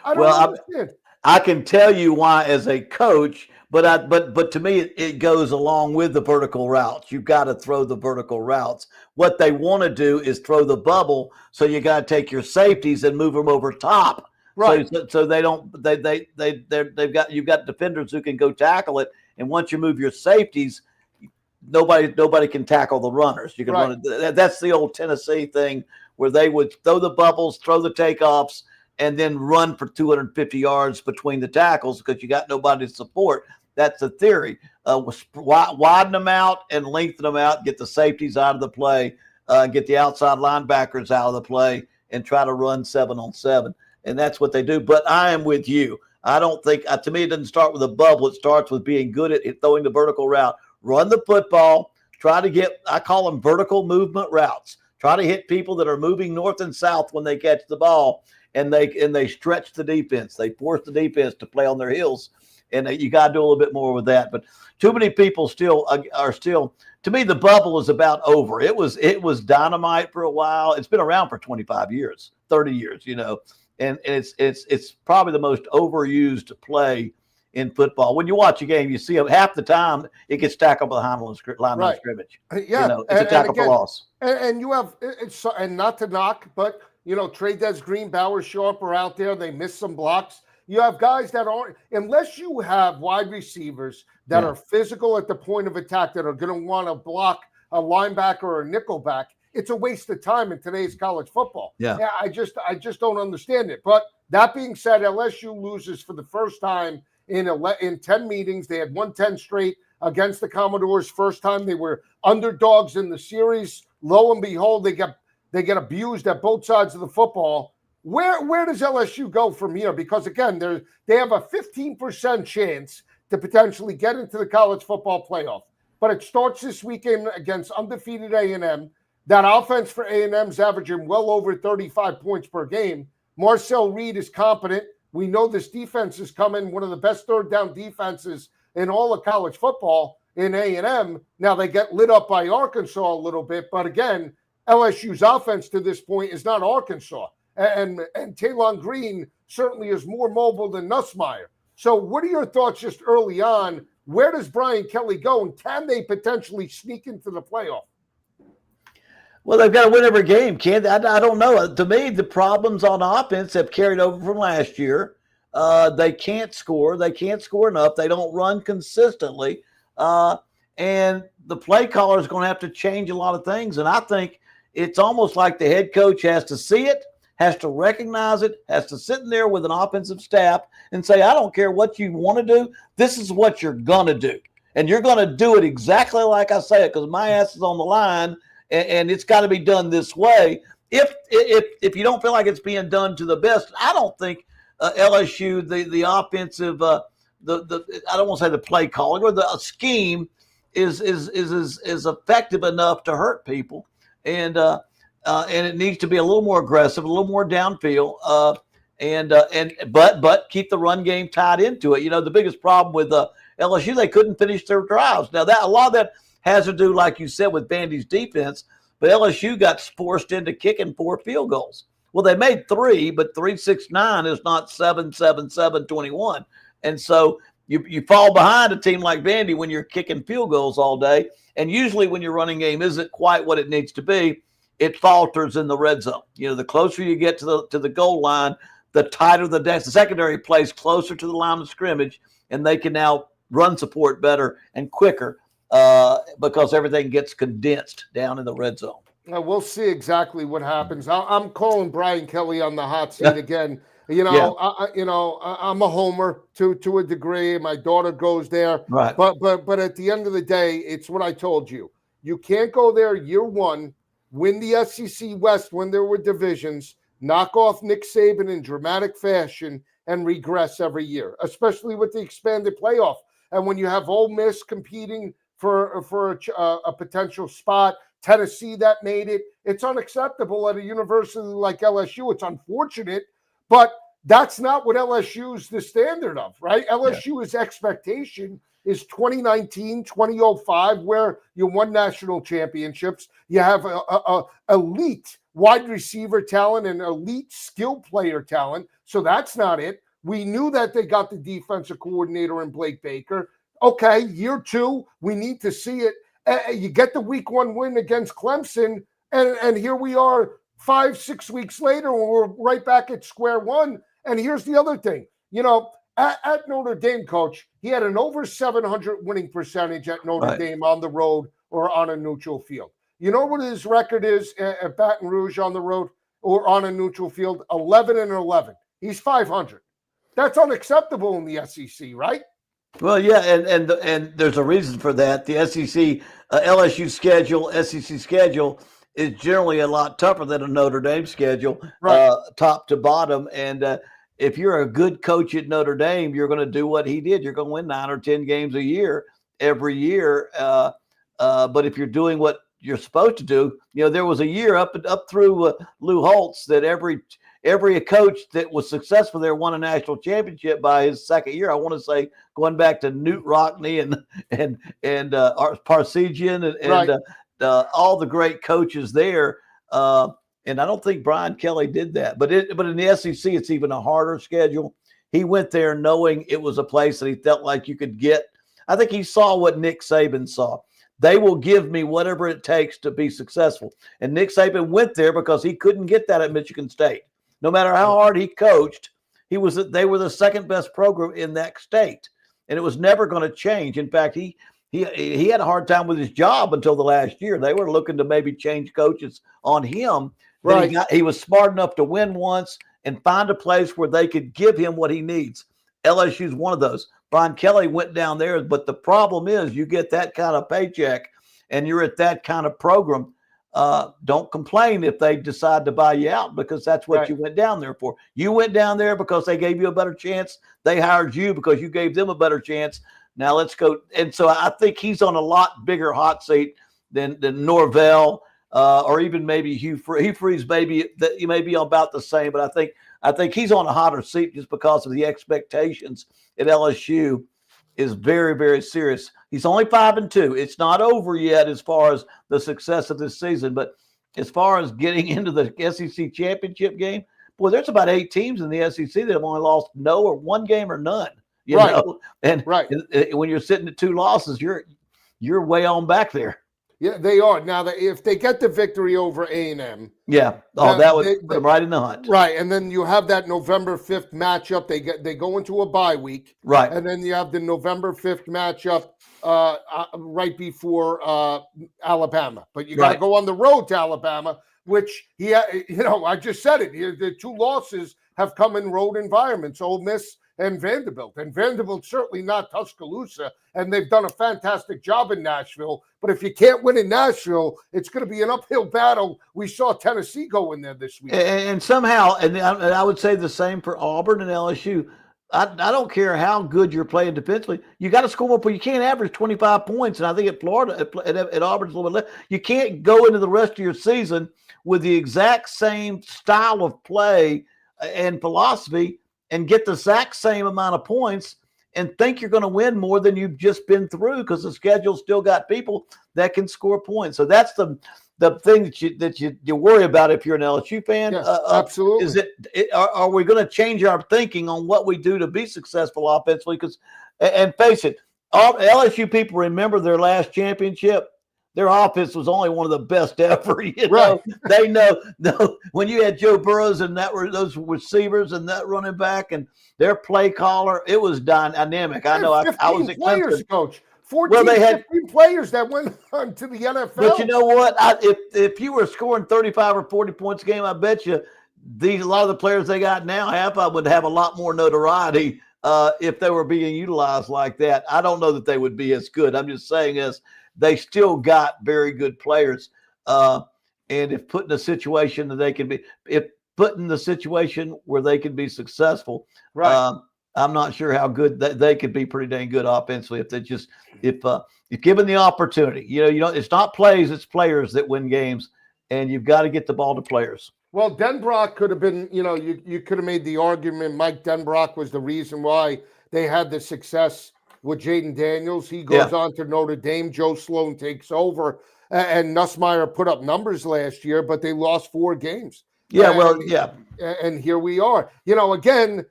I don't understand. I can tell you why as a coach, but to me it goes along with the vertical routes. You've got to throw the vertical routes. What they want to do is throw the bubble, so you got to take your safeties and move them over top. Right. So they don't you've got defenders who can go tackle it, and once you move your safeties, nobody can tackle the runners. You can run it. That's the old Tennessee thing where they would throw the bubbles, throw the takeoffs, and then run for 250 yards between the tackles because you got nobody to support. That's the theory. Widen them out and lengthen them out, get the safeties out of the play, get the outside linebackers out of the play, and try to run 7-on-7. And that's what they do. But I am with you. I don't think, to me, it doesn't start with a bubble. It starts with being good at throwing the vertical route. Run the football. Try to get, I call them vertical movement routes. Try to hit people that are moving north and south when they catch the ball, and they stretch the defense. They force the defense to play on their heels, and you got to do a little bit more with that. But too many people are still. To me, the bubble is about over. It was dynamite for a while. It's been around for 25 years, 30 years, and it's probably the most overused play in football. When you watch a game, you see half the time it gets tackled behind line of scrimmage. Yeah, it's a tackle for loss. And you have, and not to knock, but Trey Des Green, Bauer, Sharp are out there. They miss some blocks. You have guys that aren't, unless you have wide receivers that are physical at the point of attack, that are going to want to block a linebacker or a nickelback. It's a waste of time in today's college football. Yeah, I just don't understand it. But that being said, LSU loses for the first time in 10 meetings. They had won 10 straight against the Commodores. First time they were underdogs in the series. Lo and behold, they get abused at both sides of the football. Where does LSU go from here? Because again, they have a 15% chance to potentially get into the college football playoff. But it starts this weekend against undefeated A&M. That offense for A&M is averaging well over 35 points per game. Marcel Reed is competent. We know this defense is coming, one of the best third down defenses in all of college football in A&M. Now they get lit up by Arkansas a little bit, but again, LSU's offense to this point is not Arkansas. And Taylon Green certainly is more mobile than Nussmeier. So what are your thoughts just early on? Where does Brian Kelly go, and can they potentially sneak into the playoff? Well, they've got to win every game, can't they? I don't know. To me, the problems on offense have carried over from last year. They can't score. They can't score enough. They don't run consistently. And the play caller is going to have to change a lot of things. And I think it's almost like the head coach has to see it, has to recognize it, has to sit in there with an offensive staff and say, I don't care what you want to do. This is what you're going to do. And you're going to do it exactly like I say it, because my ass is on the line, and it's got to be done this way. If you don't feel like it's being done to the best, I don't think LSU, the offensive, I don't want to say the play calling or the scheme is effective enough to hurt people. And it needs to be a little more aggressive, a little more downfield, but keep the run game tied into it. The biggest problem with LSU, they couldn't finish their drives. Now that a lot of that has to do, like you said, with Vandy's defense. But LSU got forced into kicking 4 field goals. Well, they made 3, but 3-6-9 is not 7-7-7-21. And so you fall behind a team like Vandy when you're kicking field goals all day. And usually when your running game isn't quite what it needs to be, it falters in the red zone. The closer you get to the goal line, the tighter the secondary plays closer to the line of scrimmage, and they can now run support better and quicker because everything gets condensed down in the red zone. We'll see exactly what happens. I'm calling Brian Kelly on the hot seat again. I'm a homer to a degree. My daughter goes there, right? But at the end of the day, it's what I told you. You can't go there year one, win the SEC West when there were divisions, knock off Nick Saban in dramatic fashion, and regress every year, especially with the expanded playoff. And when you have Ole Miss competing for a potential spot, Tennessee that made it, it's unacceptable at a university like LSU. It's unfortunate, but that's not what LSU's the standard of, right? LSU's expectation is 2019, 2005, where you won national championships. You have a elite wide receiver talent and elite skill player talent. So that's not it. We knew that they got the defensive coordinator in Blake Baker. Okay, year 2, we need to see it. You get the week 1 win against Clemson, and here we are 5-6 weeks later, and we're right back at square one. And here's the other thing. At Notre Dame, Coach, he had an over 700 winning percentage at Notre Dame on the road or on a neutral field. You know what his record is at Baton Rouge on the road or on a neutral field? 11-11. He's 500. That's unacceptable in the SEC, right? Well, yeah, and there's a reason for that. The SEC, LSU schedule, SEC schedule is generally a lot tougher than a Notre Dame schedule, top to bottom. And if you're a good coach at Notre Dame, you're going to do what he did. You're going to win 9 or 10 games a year every year. But if you're doing what you're supposed to do, there was a year up through Lou Holtz that every coach that was successful there won a national championship by his second year. I want to say going back to Newt Rockne and Parsegian and all the great coaches there. And I don't think Brian Kelly did that. But in the SEC, it's even a harder schedule. He went there knowing it was a place that he felt like you could get. I think he saw what Nick Saban saw. They will give me whatever it takes to be successful. And Nick Saban went there because he couldn't get that at Michigan State. No matter how hard he coached, they were the second best program in that state, and it was never going to change. In fact, he had a hard time with his job until the last year. They were looking to maybe change coaches on him. Right. He was smart enough to win once and find a place where they could give him what he needs. LSU's one of those. Brian Kelly went down there, but the problem is you get that kind of paycheck and you're at that kind of program. Don't complain if they decide to buy you out because that's what you went down there for. You went down there because they gave you a better chance. They hired you because you gave them a better chance. Now let's go. And so I think he's on a lot bigger hot seat than Norvell or even maybe Hugh Freeze. Maybe that you may be about the same, but I think he's on a hotter seat just because of the expectations at LSU is very, very serious. He's only 5-2. It's not over yet as far as the success of this season, but as far as getting into the SEC championship game, boy, there's about 8 teams in the SEC that have only lost no or one game or none. You know? And when you're sitting at 2 losses, you're way on back there. Yeah, they are. Now, if they get the victory over A&M. Yeah. Oh, that would put them right in the hunt. Right. And then you have that November 5th matchup. They go into a bye week. Right. And then you have the November 5th matchup right before Alabama. But you got to go on the road to Alabama, which, I just said it. The 2 losses have come in road environments, Ole Miss and Vanderbilt. And Vanderbilt's certainly not Tuscaloosa, and they've done a fantastic job in Nashville. But if you can't win in Nashville, it's going to be an uphill battle. We saw Tennessee go in there this week. And somehow, and I would say the same for Auburn and LSU, I don't care how good you're playing defensively. You got to score more, but you can't average 25 points. And I think at Florida, at Auburn's a little bit less. You can't go into the rest of your season with the exact same style of play and philosophy and get the exact same amount of points and think you're going to win more than you've just been through because the schedule still got people that can score points. So that's the thing that you worry about if you're an LSU fan. Yes, absolutely. Are we going to change our thinking on what we do to be successful offensively? Because, and face it, all LSU people remember their last championship. Their offense was only one of the best ever. Right. They know when you had Joe Burrows and that were those receivers and that running back and their play caller, it was dynamic. I know. I was at players, Clemson. Coach. 14, 15 players that went on to the NFL. But you know what? If you were scoring 35 or 40 points a game, I bet you a lot of the players they got now, half of them would have a lot more notoriety if they were being utilized like that. I don't know that they would be as good. I'm just saying they still got very good players. And if put in a situation that they can be, if put in the situation where they can be successful, right. I'm not sure how good they could be. Pretty dang good offensively if given the opportunity. It's not plays, it's players that win games, and you've got to get the ball to players. Well, Denbrock could have been, you could have made the argument Mike Denbrock was the reason why they had the success with Jaden Daniels. He goes on to Notre Dame. Joe Sloan takes over, and Nussmeier put up numbers last year, but they lost 4 games. And here we are. Again,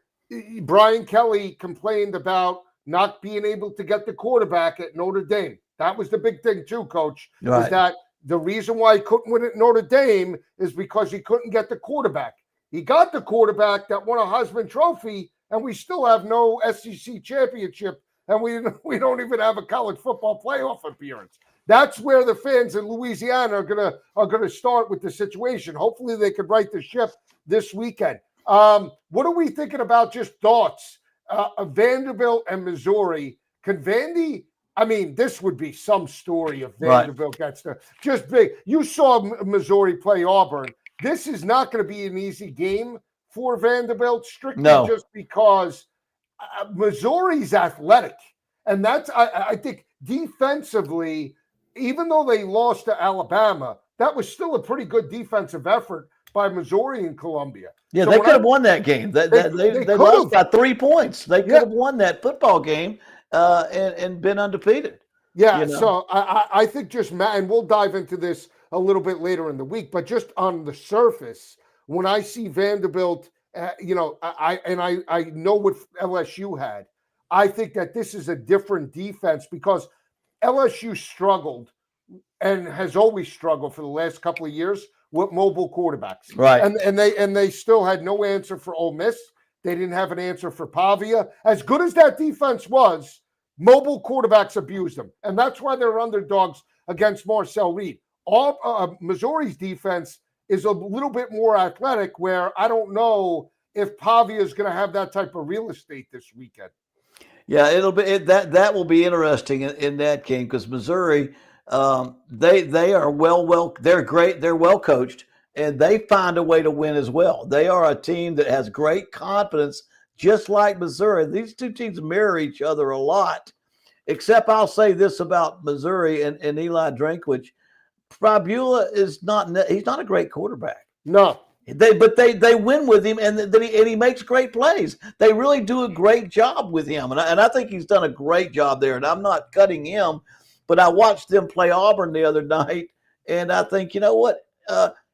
Brian Kelly complained about not being able to get the quarterback at Notre Dame. That was the big thing too, Coach, right. Is that the reason why he couldn't win at Notre Dame is because he couldn't get the quarterback. He got the quarterback that won a Heisman Trophy, and we still have no SEC championship, and we don't even have a college football playoff appearance. That's where the fans in Louisiana are gonna start with the situation. Hopefully they can right the ship this weekend. What are we thinking about? Just thoughts. Vanderbilt and Missouri. Can Vandy? I mean, this would be some story if Vanderbilt gets to just big. You saw Missouri play Auburn. This is not going to be an easy game for Vanderbilt, strictly just because Missouri's athletic, and that's I think defensively. Even though they lost to Alabama, that was still a pretty good defensive effort by Missouri and Columbia. Yeah, so they could have won that game. They lost by 3 points. They could have won that football game and been undefeated. Yeah, so I think just and we'll dive into this a little bit later in the week, but just on the surface, when I see Vanderbilt, I know what LSU had. I think that this is a different defense because LSU struggled and has always struggled for the last couple of years with mobile quarterbacks. Right. And they still had no answer for Ole Miss. They didn't have an answer for Pavia. As good as that defense was, mobile quarterbacks abused them. And that's why they're underdogs against Marcel Reed. Missouri's defense is a little bit more athletic, where I don't know if Pavia is going to have that type of real estate this weekend. Yeah, it'll be that will be interesting in that game because Missouri, they are they're great, they're well coached, and they find a way to win as well. They are a team that has great confidence, just like Missouri. These two teams mirror each other a lot, except I'll say this about Missouri and Eli Drinkwitz. Fabula he's not a great quarterback. No. They win with him, and he makes great plays. They really do a great job with him, and I think he's done a great job there. And I'm not cutting him, but I watched them play Auburn the other night, and I think, you know what,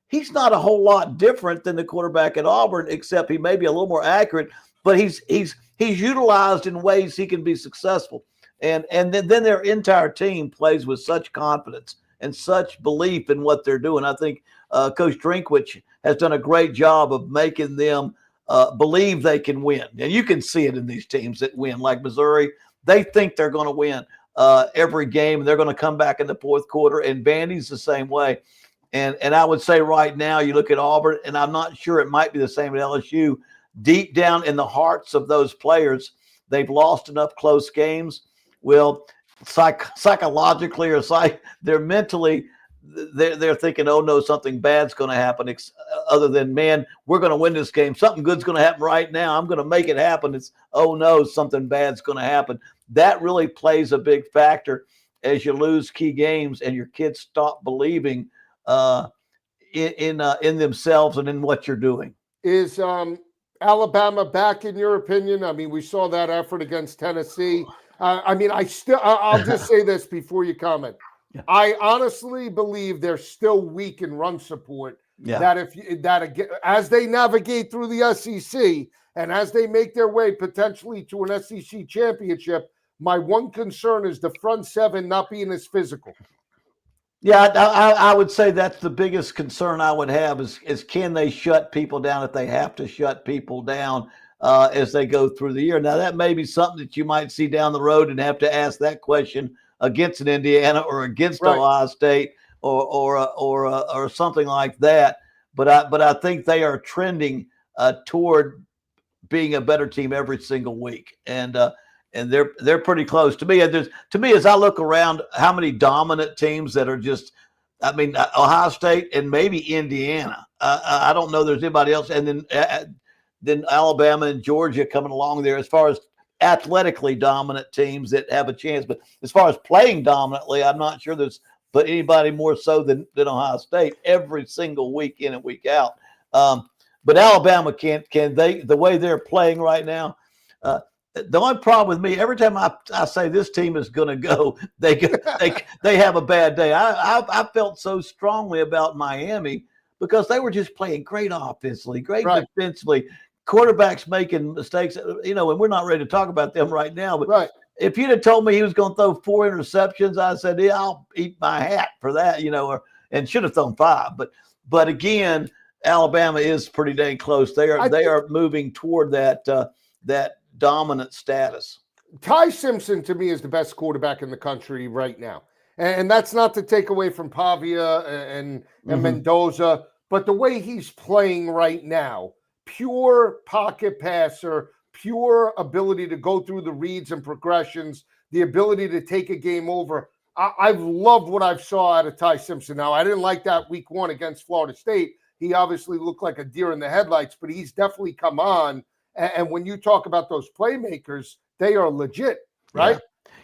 he's not a whole lot different than the quarterback at Auburn, except he may be a little more accurate. But he's utilized in ways he can be successful, and then their entire team plays with such confidence and such belief in what they're doing. I think Coach Drinkwitz has done a great job of making them believe they can win. And you can see it in these teams that win, like Missouri. They think they're going to win every game, and they're going to come back in the fourth quarter. And Vandy's the same way. And I would say right now, you look at Auburn, and I'm not sure it might be the same at LSU. Deep down in the hearts of those players, they've lost enough close games. Well, psychologically or they're mentally – they're thinking, oh, no, something bad's going to happen other than, man, we're going to win this game. Something good's going to happen right now. I'm going to make it happen. It's, oh, no, something bad's going to happen. That really plays a big factor as you lose key games and your kids stop believing in themselves and in what you're doing. Is Alabama back, in your opinion? I mean, we saw that effort against Tennessee. I mean, I'll just say this before you comment. Yeah. I honestly believe they're still weak in run support. Yeah. That as they navigate through the SEC and as they make their way potentially to an SEC championship, my one concern is the front seven not being as physical. Yeah, I would say that's the biggest concern I would have is can they shut people down if they have to shut people down as they go through the year. Now, that may be something that you might see down the road and have to ask that question against an Indiana or against Ohio State or something like that. But I think they are trending toward being a better team every single week, and they're pretty close to me. And to me, as I look around, how many dominant teams that are just, I mean, Ohio State and maybe Indiana. I don't know there's anybody else, and then Alabama and Georgia coming along there as far as athletically dominant teams that have a chance. But as far as playing dominantly, I'm not sure there's but anybody more so than Ohio State every single week in and week out. But Alabama can they, the way they're playing right now. The only problem with me, every time I say this team is going to go, they have a bad day. I felt so strongly about Miami because they were just playing great offensively, great defensively. Quarterbacks making mistakes, and we're not ready to talk about them right now. But if you'd have told me he was going to throw 4 interceptions, I said, yeah, I'll eat my hat for that, and should have thrown 5. But again, Alabama is pretty dang close. They are moving toward that dominant status. Ty Simpson, to me, is the best quarterback in the country right now. And that's not to take away from Pavia and Mendoza, but the way he's playing right now, pure pocket passer, pure ability to go through the reads and progressions, the ability to take a game over. I've loved what I've saw out of Ty Simpson. Now, I didn't like that week 1 against Florida State. He obviously looked like a deer in the headlights, but he's definitely come on. And when you talk about those playmakers, they are legit, right?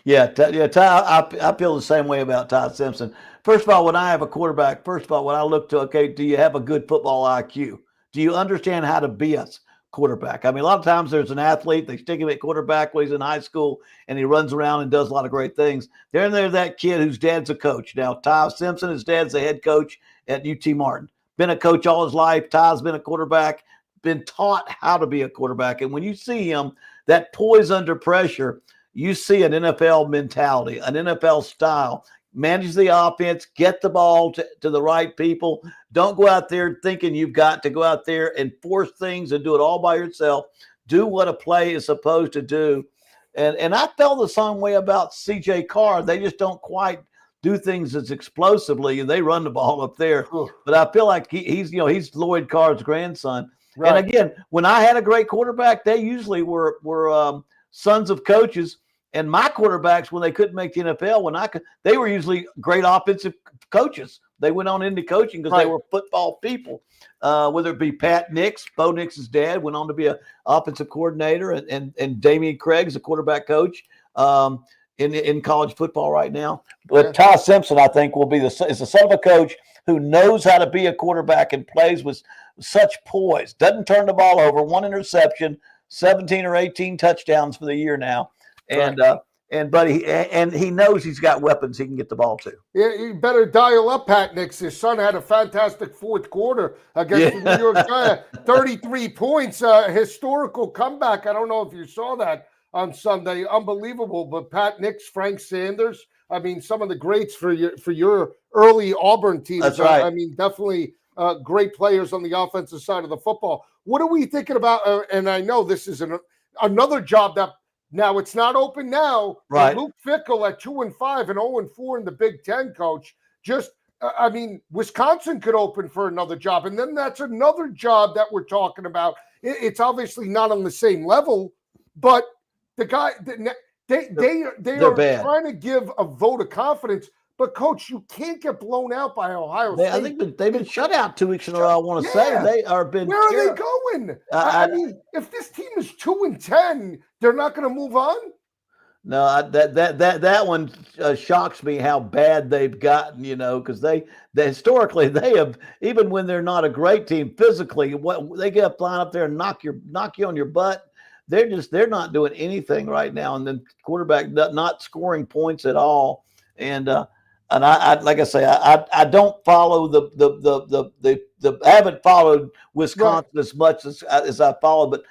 Yeah, Ty, I feel the same way about Ty Simpson. First of all, when I have a quarterback, when I look to, okay, do you have a good football IQ? Do you understand how to be a quarterback? I mean, a lot of times there's an athlete, they stick him at quarterback when he's in high school, and he runs around and does a lot of great things. Then there's that kid whose dad's a coach. Now, Ty Simpson, his dad's the head coach at UT Martin. Been a coach all his life. Ty's been a quarterback, been taught how to be a quarterback. And when you see him, that poise under pressure, you see an NFL mentality, an NFL style. Manage the offense, get the ball to the right people. Don't go out there thinking you've got to go out there and force things and do it all by yourself. Do what a play is supposed to do. And I felt the same way about C.J. Carr. They just don't quite do things as explosively, and they run the ball up there. But I feel like he's Lloyd Carr's grandson. Right. And again, when I had a great quarterback, they usually were sons of coaches. And my quarterbacks, when they couldn't make the NFL, they were usually great offensive coaches. They went on into coaching because they were football people. Whether it be Pat Nix, Bo Nix's dad, went on to be an offensive coordinator, and Damian Craig's a quarterback coach in college football right now. But Ty Simpson, I think, is the son of a coach who knows how to be a quarterback and plays with such poise. Doesn't turn the ball over. 1 interception, 17 or 18 touchdowns for the year now. But he knows he's got weapons he can get the ball to. Yeah, you better dial up Pat Nix. His son had a fantastic fourth quarter against the New York Giants. 33 points, historical comeback. I don't know if you saw that on Sunday. Unbelievable. But Pat Nix, Frank Sanders, I mean, some of the greats for your early Auburn teams. That's right. I mean, definitely great players on the offensive side of the football. What are we thinking about? And I know this is another job that now it's not open now. Right. Luke Fickell at 2-5 and 0-4 in the Big Ten, coach. Wisconsin could open for another job. And then that's another job that we're talking about. It's obviously not on the same level, but the guy, they are bad. Trying to give a vote of confidence. But, Coach, you can't get blown out by Ohio State. I think they've been shut out 2 weeks in a row, I want to say. They are been. Where are they going? I mean, if this team is 2-10, they're not going to move on? That one shocks me how bad they've gotten. Because they historically they have, even when they're not a great team physically, what they get up line up there and knock you on your butt. They're not doing anything right now, and then quarterback not scoring points at all. And I like I say, I don't follow I haven't followed Wisconsin as much as I follow, but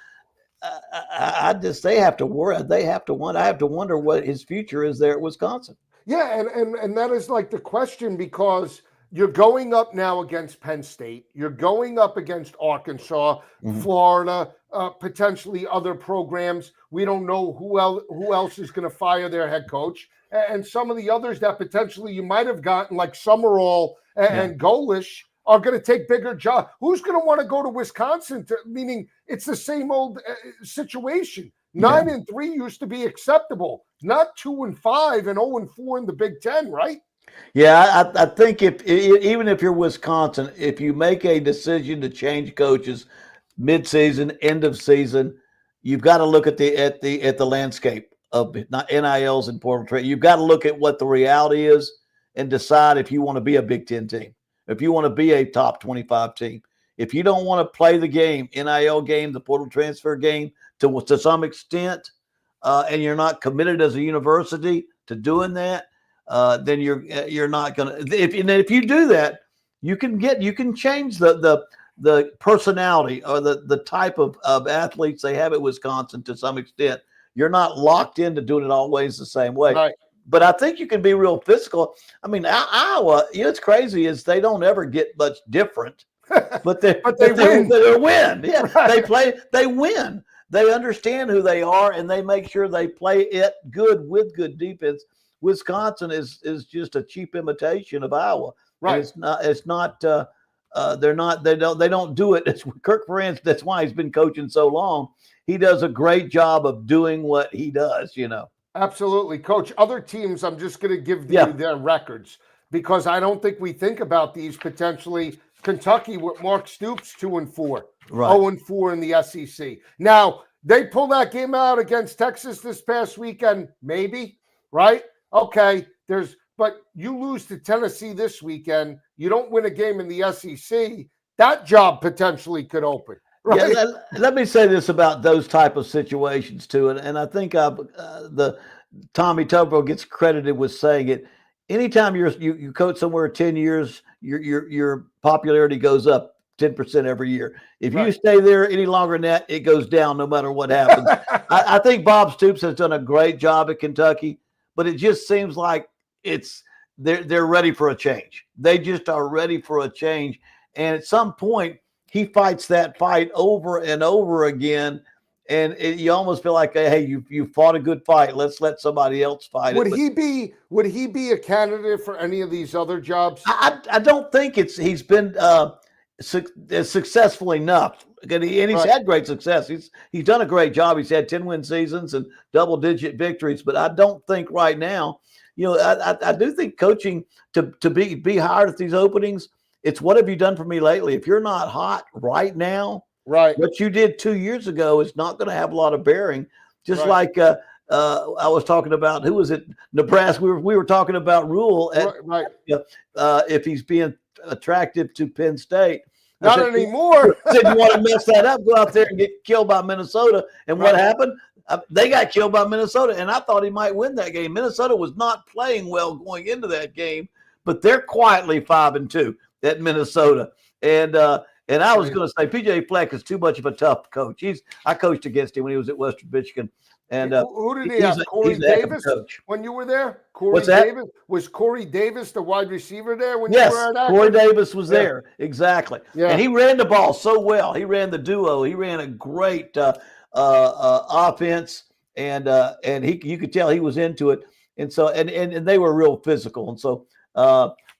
I just they have to worry. They have to wonder. I have to wonder what his future is there at Wisconsin. Yeah, and that is like the question, because you're going up now against Penn State. You're going up against Arkansas, Florida, potentially other programs. We don't know who else is going to fire their head coach, and some of the others that potentially you might have gotten, like Summerall and Golish, are going to take bigger jobs. Who's going to want to go to Wisconsin? Meaning it's the same old situation. 9-3 used to be acceptable, not 2-5 and 0-4 in the Big Ten, right? Yeah, I think even if you're Wisconsin, if you make a decision to change coaches mid-season, end of season, you've got to look at the landscape of not NILs and portal trade. You've got to look at what the reality is and decide if you want to be a Big Ten team, if you want to be a top 25 team. If you don't want to play the game, NIL game, the portal transfer game to some extent, and you're not committed as a university to doing that, then you're not going to. If you do that, you can change the personality or the type of athletes they have at Wisconsin to some extent. You're not locked into doing it always the same way. Right. But I think you can be real physical. I mean, Iowa, it's crazy is they don't ever get much different, but they win. They win. Yeah, right. They win. They understand who they are, and they make sure they play it good with good defense. Wisconsin is just a cheap imitation of Iowa. Right. And it's not. They don't do it. It's Kirk Ferentz. That's why he's been coaching so long. He does a great job of doing what he does. Absolutely, Coach. Other teams, I'm just going to give you their records, because I don't think we think about these potentially. Kentucky with Mark Stoops 2-4, right. 0-4 in the SEC. Now they pull that game out against Texas this past weekend, maybe, right? Okay, but you lose to Tennessee this weekend. You don't win a game in the SEC. That job potentially could open. Right? Yeah, let me say this about those type of situations too, and I think the Tommy Tuberville gets credited with saying it. Anytime you coach somewhere 10 years, your popularity goes up 10% every year. If you stay there any longer than that, it goes down no matter what happens. I think Bob Stoops has done a great job at Kentucky, but it just seems like they're ready for a change. They just are ready for a change, and at some point he fights that fight over and over again. And you almost feel like, hey, you fought a good fight. Let's let somebody else fight would it. Would he be a candidate for any of these other jobs? I don't think he's been successful enough, and he's had great success. He's done a great job. He's had 10-win seasons and double-digit victories. But I don't think right now, I do think coaching to be hired at these openings. It's what have you done for me lately? If you're not hot right now. Right. What you did 2 years ago is not going to have a lot of bearing. Just like I was talking about, who was it? Nebraska. We were talking about Rule if he's being attractive to Penn State. Not anymore. Said you want to mess that up, go out there and get killed by Minnesota. And what happened? They got killed by Minnesota, and I thought he might win that game. Minnesota was not playing well going into that game, but they're quietly 5-2 at Minnesota. And I was going to say, PJ Fleck is too much of a tough coach. I coached against him when he was at Western Michigan. And who did he have? Corey Davis when you were there? What's that? Davis? Was Corey Davis the wide receiver there when you were at Akron? Corey Davis was there. Exactly. Yeah. And he ran the ball so well. He ran the duo. He ran a great offense, and you could tell he was into it. And so and they were real physical. And so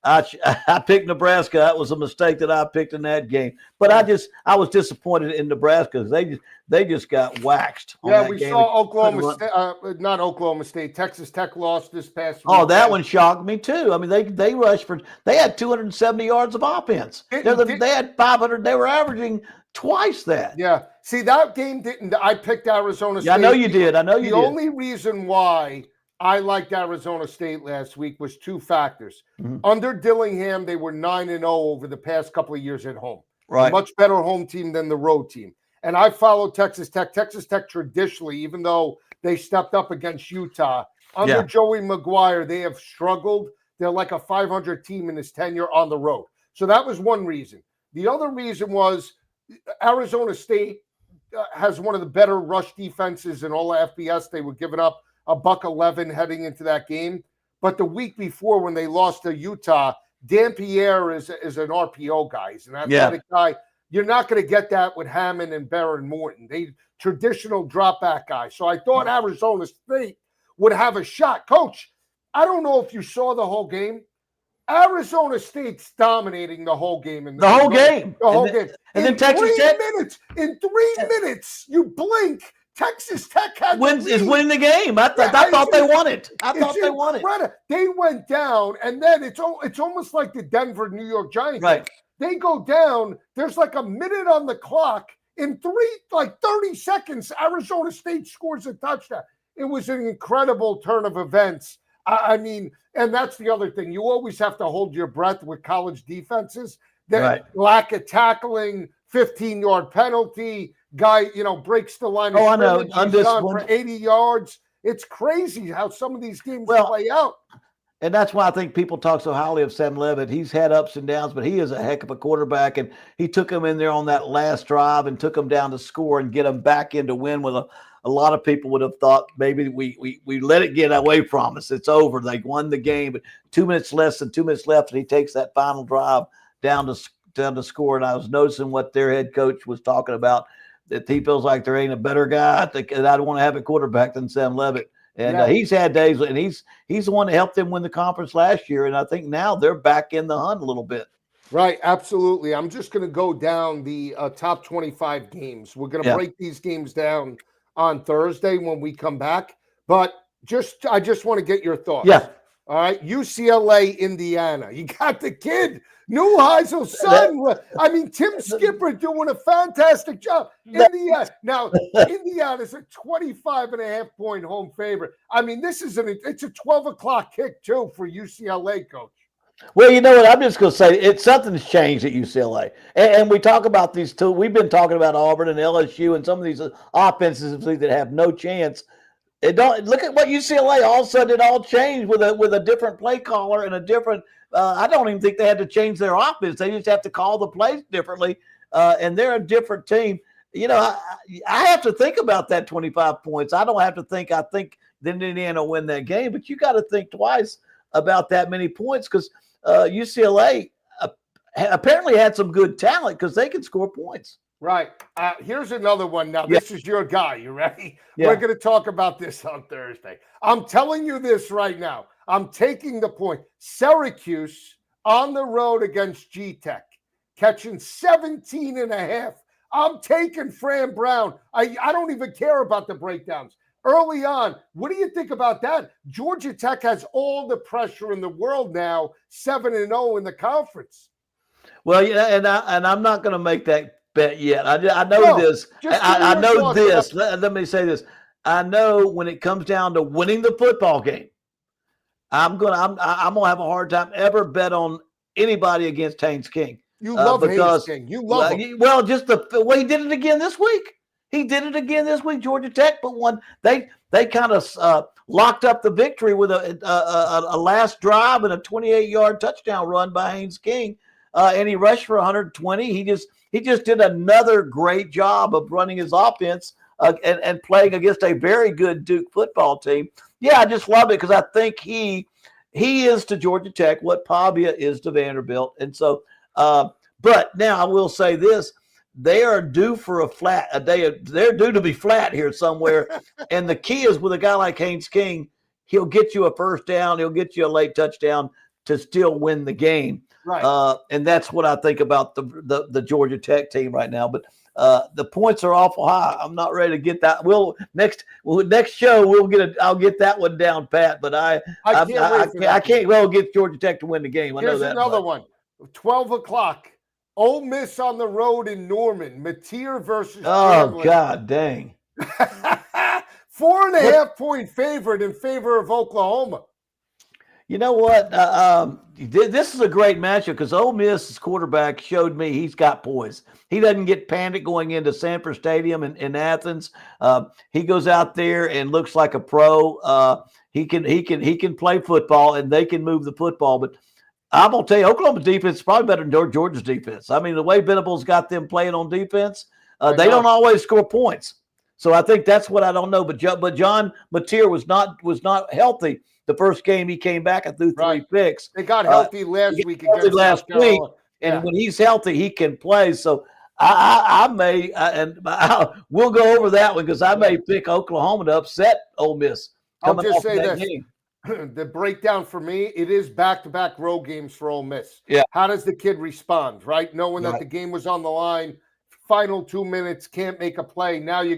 I picked Nebraska. That was a mistake that I picked in that game. But I was disappointed in Nebraska because they just got waxed. Yeah, we saw Oklahoma State, not Oklahoma State. Texas Tech lost this past week. Oh, that one shocked me too. I mean, they rushed for. They had 270 yards of offense. They had 500. They were averaging twice that. Yeah. See, that game didn't. I picked Arizona State. Yeah, I know you did. I know you did. The only reason why I liked Arizona State last week was two factors. Under Dillingham, they were 9-0 over the past couple of years at home. Right. A much better home team than the road team. And I followed Texas Tech. Texas Tech traditionally, even though they stepped up against Utah, under Joey McGuire, they have struggled. They're like a 500 team in his tenure on the road. So that was one reason. The other reason was Arizona State has one of the better rush defenses in all of FBS. They were giving up $111 heading into that game. But the week before, when they lost to Utah, Dampierre is an RPO guy. He's an athletic guy. You're not going to get that with Hammond and Baron Morton. They traditional drop back guys. So I thought Arizona State would have a shot. Coach, I don't know if you saw the whole game. Arizona State's dominating the whole game. The whole game. And then Texas Tech. In 3 minutes, you blink. Texas Tech is winning the game. I thought they won it. I thought they won it. They went down, and then it's almost like the Denver New York Giants. Right. They go down. There's like a minute on the clock. In 30 seconds, Arizona State scores a touchdown. It was an incredible turn of events. I mean, and that's the other thing. You always have to hold your breath with college defenses. That lack of tackling, 15-yard penalty. Guy, breaks the line of scrimmage. I know. For 80 yards. It's crazy how some of these games play out. And that's why I think people talk so highly of Sam Levitt. He's had ups and downs, but he is a heck of a quarterback. And he took him in there on that last drive and took him down to score and get him back into win with a lot of people would have thought maybe we let it get away from us. It's over. They won the game, but 2 minutes less than 2 minutes left, and he takes that final drive down to score. And I was noticing what their head coach was talking about, that he feels like there ain't a better guy that I'd want to have a quarterback than Sam Levitt. And he's had days, and he's the one that helped them win the conference last year. And I think now they're back in the hunt a little bit. Right, absolutely. I'm just going to go down the top 25 games. We're going to break these games down on Thursday when we come back. But I just want to get your thoughts. Yeah. All right, UCLA, Indiana. You got the kid, Neuheisel's son. I mean, Tim Skipper doing a fantastic job. Indiana. Now, Indiana's a 25.5-point home favorite. I mean, it's a 12 o'clock kick, too, for UCLA, Coach. Well, you know what? I'm just going to say something's changed at UCLA. And we talk about these two. We've been talking about Auburn and LSU and some of these offenses that have no chance. Look at what UCLA all of a sudden it all changed with a different play caller and a different. I don't even think they had to change their offense. They just have to call the plays differently, and they're a different team. I have to think about that 25 points. I don't have to think. I think then Indiana will win that game, but you got to think twice about that many points because UCLA apparently had some good talent because they can score points. Right. Here's another one. Now, this is your guy. You ready? Yeah. We're going to talk about this on Thursday. I'm telling you this right now. I'm taking the point. Syracuse on the road against G-Tech, catching 17.5. I'm taking Fran Brown. I don't even care about the breakdowns. Early on, what do you think about that? Georgia Tech has all the pressure in the world now, 7-0 in the conference. Well, yeah, and I'm not going to make that bet yet. I know this. I know this. Let me say this. I know when it comes down to winning the football game, I'm gonna have a hard time ever bet on anybody against Haynes King. You love Haynes King. You love him. Well, just the way he did it again this week. He did it again this week. Georgia Tech, but they kind of locked up the victory with a last drive and a 28-yard touchdown run by Haynes King, and he rushed for 120. He just did another great job of running his offense and playing against a very good Duke football team. Yeah, I just love it because I think he is to Georgia Tech what Pavia is to Vanderbilt. And so, but now I will say this. They are due for they're due to be flat here somewhere. And the key is with a guy like Haynes King, he'll get you a first down. He'll get you a late touchdown to still win the game. Right. And that's what I think about the Georgia Tech team right now. But the points are awful high. I'm not ready to get that. Next show I'll get that one down pat. But I can't well get Georgia Tech to win the game. I know that. Here's another one. 12 o'clock. Ole Miss on the road in Norman. Mateer versus Grambling. God dang. 4.5 point favorite in favor of Oklahoma. You know what? This is a great matchup because Ole Miss's quarterback showed me he's got poise. He doesn't get panicked going into Sanford Stadium in Athens. He goes out there and looks like a pro. He can play football and they can move the football. But I'm gonna tell you, Oklahoma's defense is probably better than Georgia's defense. I mean, the way Venables got them playing on defense, they don't always score points. So I think that's what I don't know. But John Mateer was not healthy. The first game he came back and threw 3 picks. They got healthy last week against last week, and when he's healthy, he can play. So we'll go over that one because I may pick Oklahoma to upset Ole Miss. I'll just say this: the breakdown for me, it is back-to-back road games for Ole Miss. Yeah. How does the kid respond? Right, knowing that the game was on the line. Final 2 minutes, can't make a play. Now you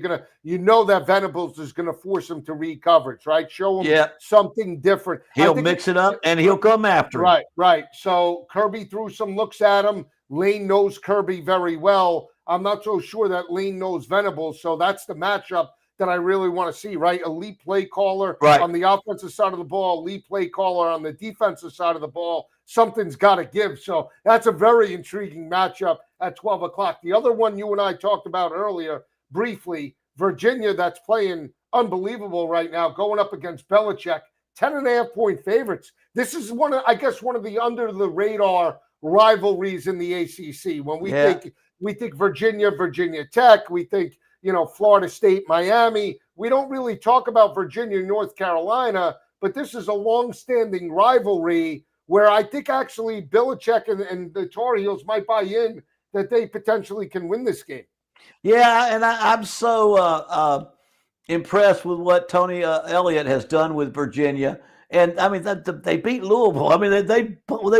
know that Venables is gonna force him to read coverage, right? Show him something different. He'll mix it up and he'll come after him. Right. So Kirby threw some looks at him. Lane knows Kirby very well. I'm not so sure that Lane knows Venables. So that's the matchup that I really want to see, right? Elite play caller on the offensive side of the ball, elite play caller on the defensive side of the ball. Something's got to give. So that's a very intriguing matchup at 12 o'clock. The other one you and I talked about earlier, briefly, Virginia, that's playing unbelievable right now, going up against Belichick, 10.5 point favorites. This is one of the under the radar rivalries in the ACC. When we think Virginia Tech, we think, Florida State, Miami. We don't really talk about Virginia, North Carolina, but this is a long-standing rivalry where I think actually Belichick and the Tar Heels might buy in that they potentially can win this game. Yeah, and I'm so impressed with what Tony Elliott has done with Virginia. And, I mean, they beat Louisville. I mean, they've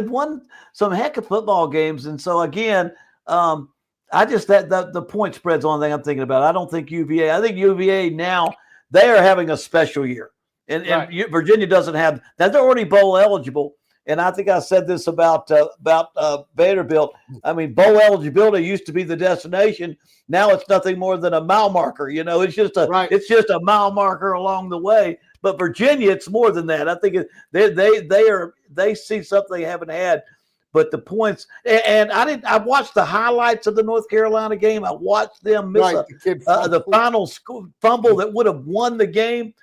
won some heck of football games. And so, again, the point spread's the only thing I'm thinking about. I don't think UVA. I think UVA now, they are having a special year. And Virginia doesn't have that. They're already bowl eligible. And I think I said this about Vanderbilt. I mean, bowl eligibility used to be the destination. Now it's nothing more than a mile marker. It's just a mile marker along the way. But Virginia, it's more than that. I think they see something they haven't had. But the points, and I watched the highlights of the North Carolina game. I watched them miss the final fumble that would have won the game.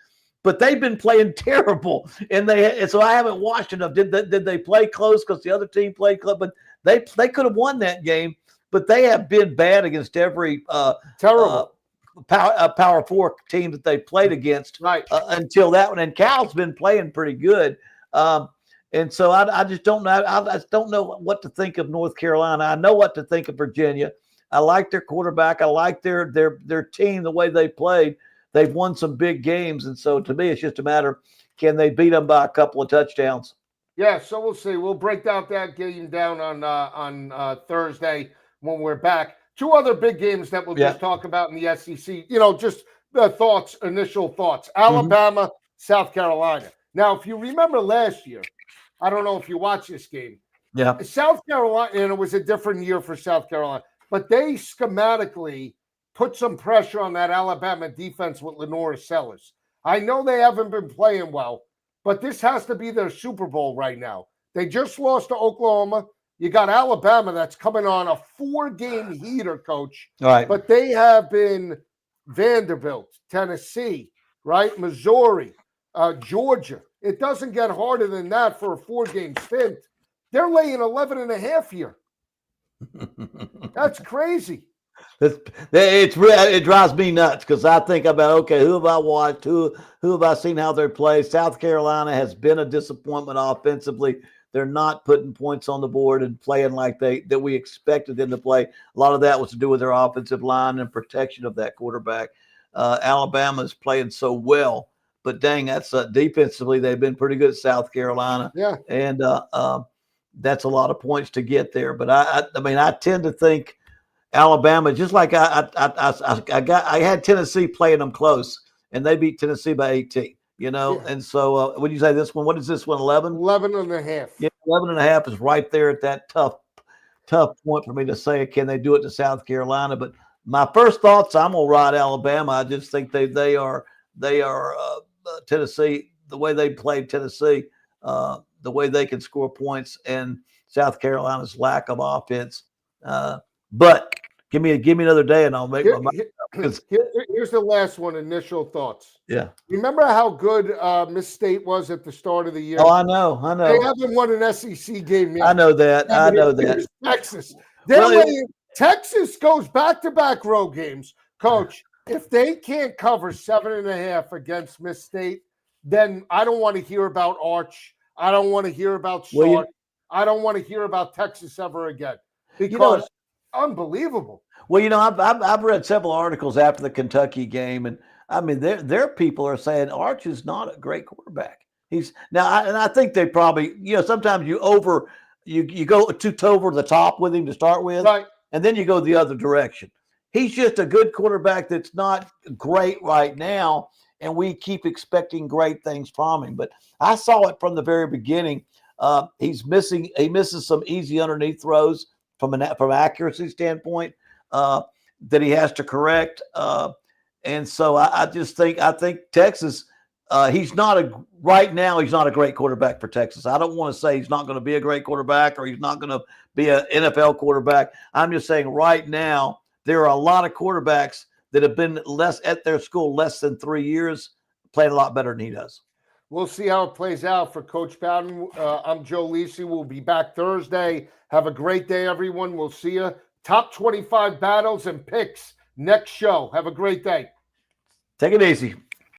But they've been playing terrible, and so I haven't watched enough. Did they play close because the other team played close? But they could have won that game. But they have been bad against every terrible Power 4 team that they played against until that one. And Cal's been playing pretty good, and so I just don't know. I just don't know what to think of North Carolina. I know what to think of Virginia. I like their quarterback. I like their team, the way they played. They've won some big games, and so to me, it's just a matter of can they beat them by a couple of touchdowns. Yeah, so we'll see. We'll break that game down on Thursday when we're back. 2 other big games that we'll just talk about in the SEC. Just the initial thoughts. Alabama, South Carolina. Now, if you remember last year, I don't know if you watched this game. Yeah, South Carolina, and it was a different year for South Carolina, but they schematically put some pressure on that Alabama defense with Lenore Sellers. I know they haven't been playing well, but this has to be their Super Bowl right now. They just lost to Oklahoma. You got Alabama that's coming on a 4-game heater, Coach. All right. But they have been Vanderbilt, Tennessee, right? Missouri, Georgia. It doesn't get harder than that for a 4-game stint. They're laying 11.5 here. That's crazy. It drives me nuts because I think about, okay, who have I watched? Who have I seen how they play? South Carolina has been a disappointment offensively. They're not putting points on the board and playing like that we expected them to play. A lot of that was to do with their offensive line and protection of that quarterback. Alabama is playing so well, but dang, that's defensively they've been pretty good at South Carolina. Yeah. And that's a lot of points to get there. But I mean, I tend to think Alabama, just like I had Tennessee playing them close, and they beat Tennessee by 18. Yeah. And so would you say this one? What is this one? 11? 11 and a half. Yeah, 11 and a half is right there at that tough point for me to say, can they do it to South Carolina? But my first thoughts, I'm gonna ride Alabama. I just think they are Tennessee, the way they played Tennessee, the way they can score points, and South Carolina's lack of offense. But give me another day, and I'll make my mind up. Here's the last one. Initial thoughts. Yeah. Remember how good Miss State was at the start of the year? Oh, I know. They haven't won an SEC game yet. I know that. Texas. Well, Texas goes back-to-back road games. Coach, if they can't cover 7.5 against Miss State, then I don't want to hear about Arch. I don't want to hear about Sharp. I don't want to hear about Texas ever again, because unbelievable. Well, I've read several articles after the Kentucky game, and I mean, their people are saying Arch is not a great quarterback. And I think they probably, sometimes you go too over the top with him to start with, right, and then you go the other direction. He's just a good quarterback that's not great right now, and we keep expecting great things from him. But I saw it from the very beginning. He misses some easy underneath throws from accuracy standpoint that he has to correct. And so I think Texas, he's not a great quarterback for Texas. I don't want to say he's not going to be a great quarterback or he's not going to be an NFL quarterback. I'm just saying right now, there are a lot of quarterbacks that have been at their school less than 3 years, playing a lot better than he does. We'll see how it plays out for Coach Bowden. I'm Joe Lisi. We'll be back Thursday. Have a great day, everyone. We'll see you. Top 25 battles and picks next show. Have a great day. Take it easy.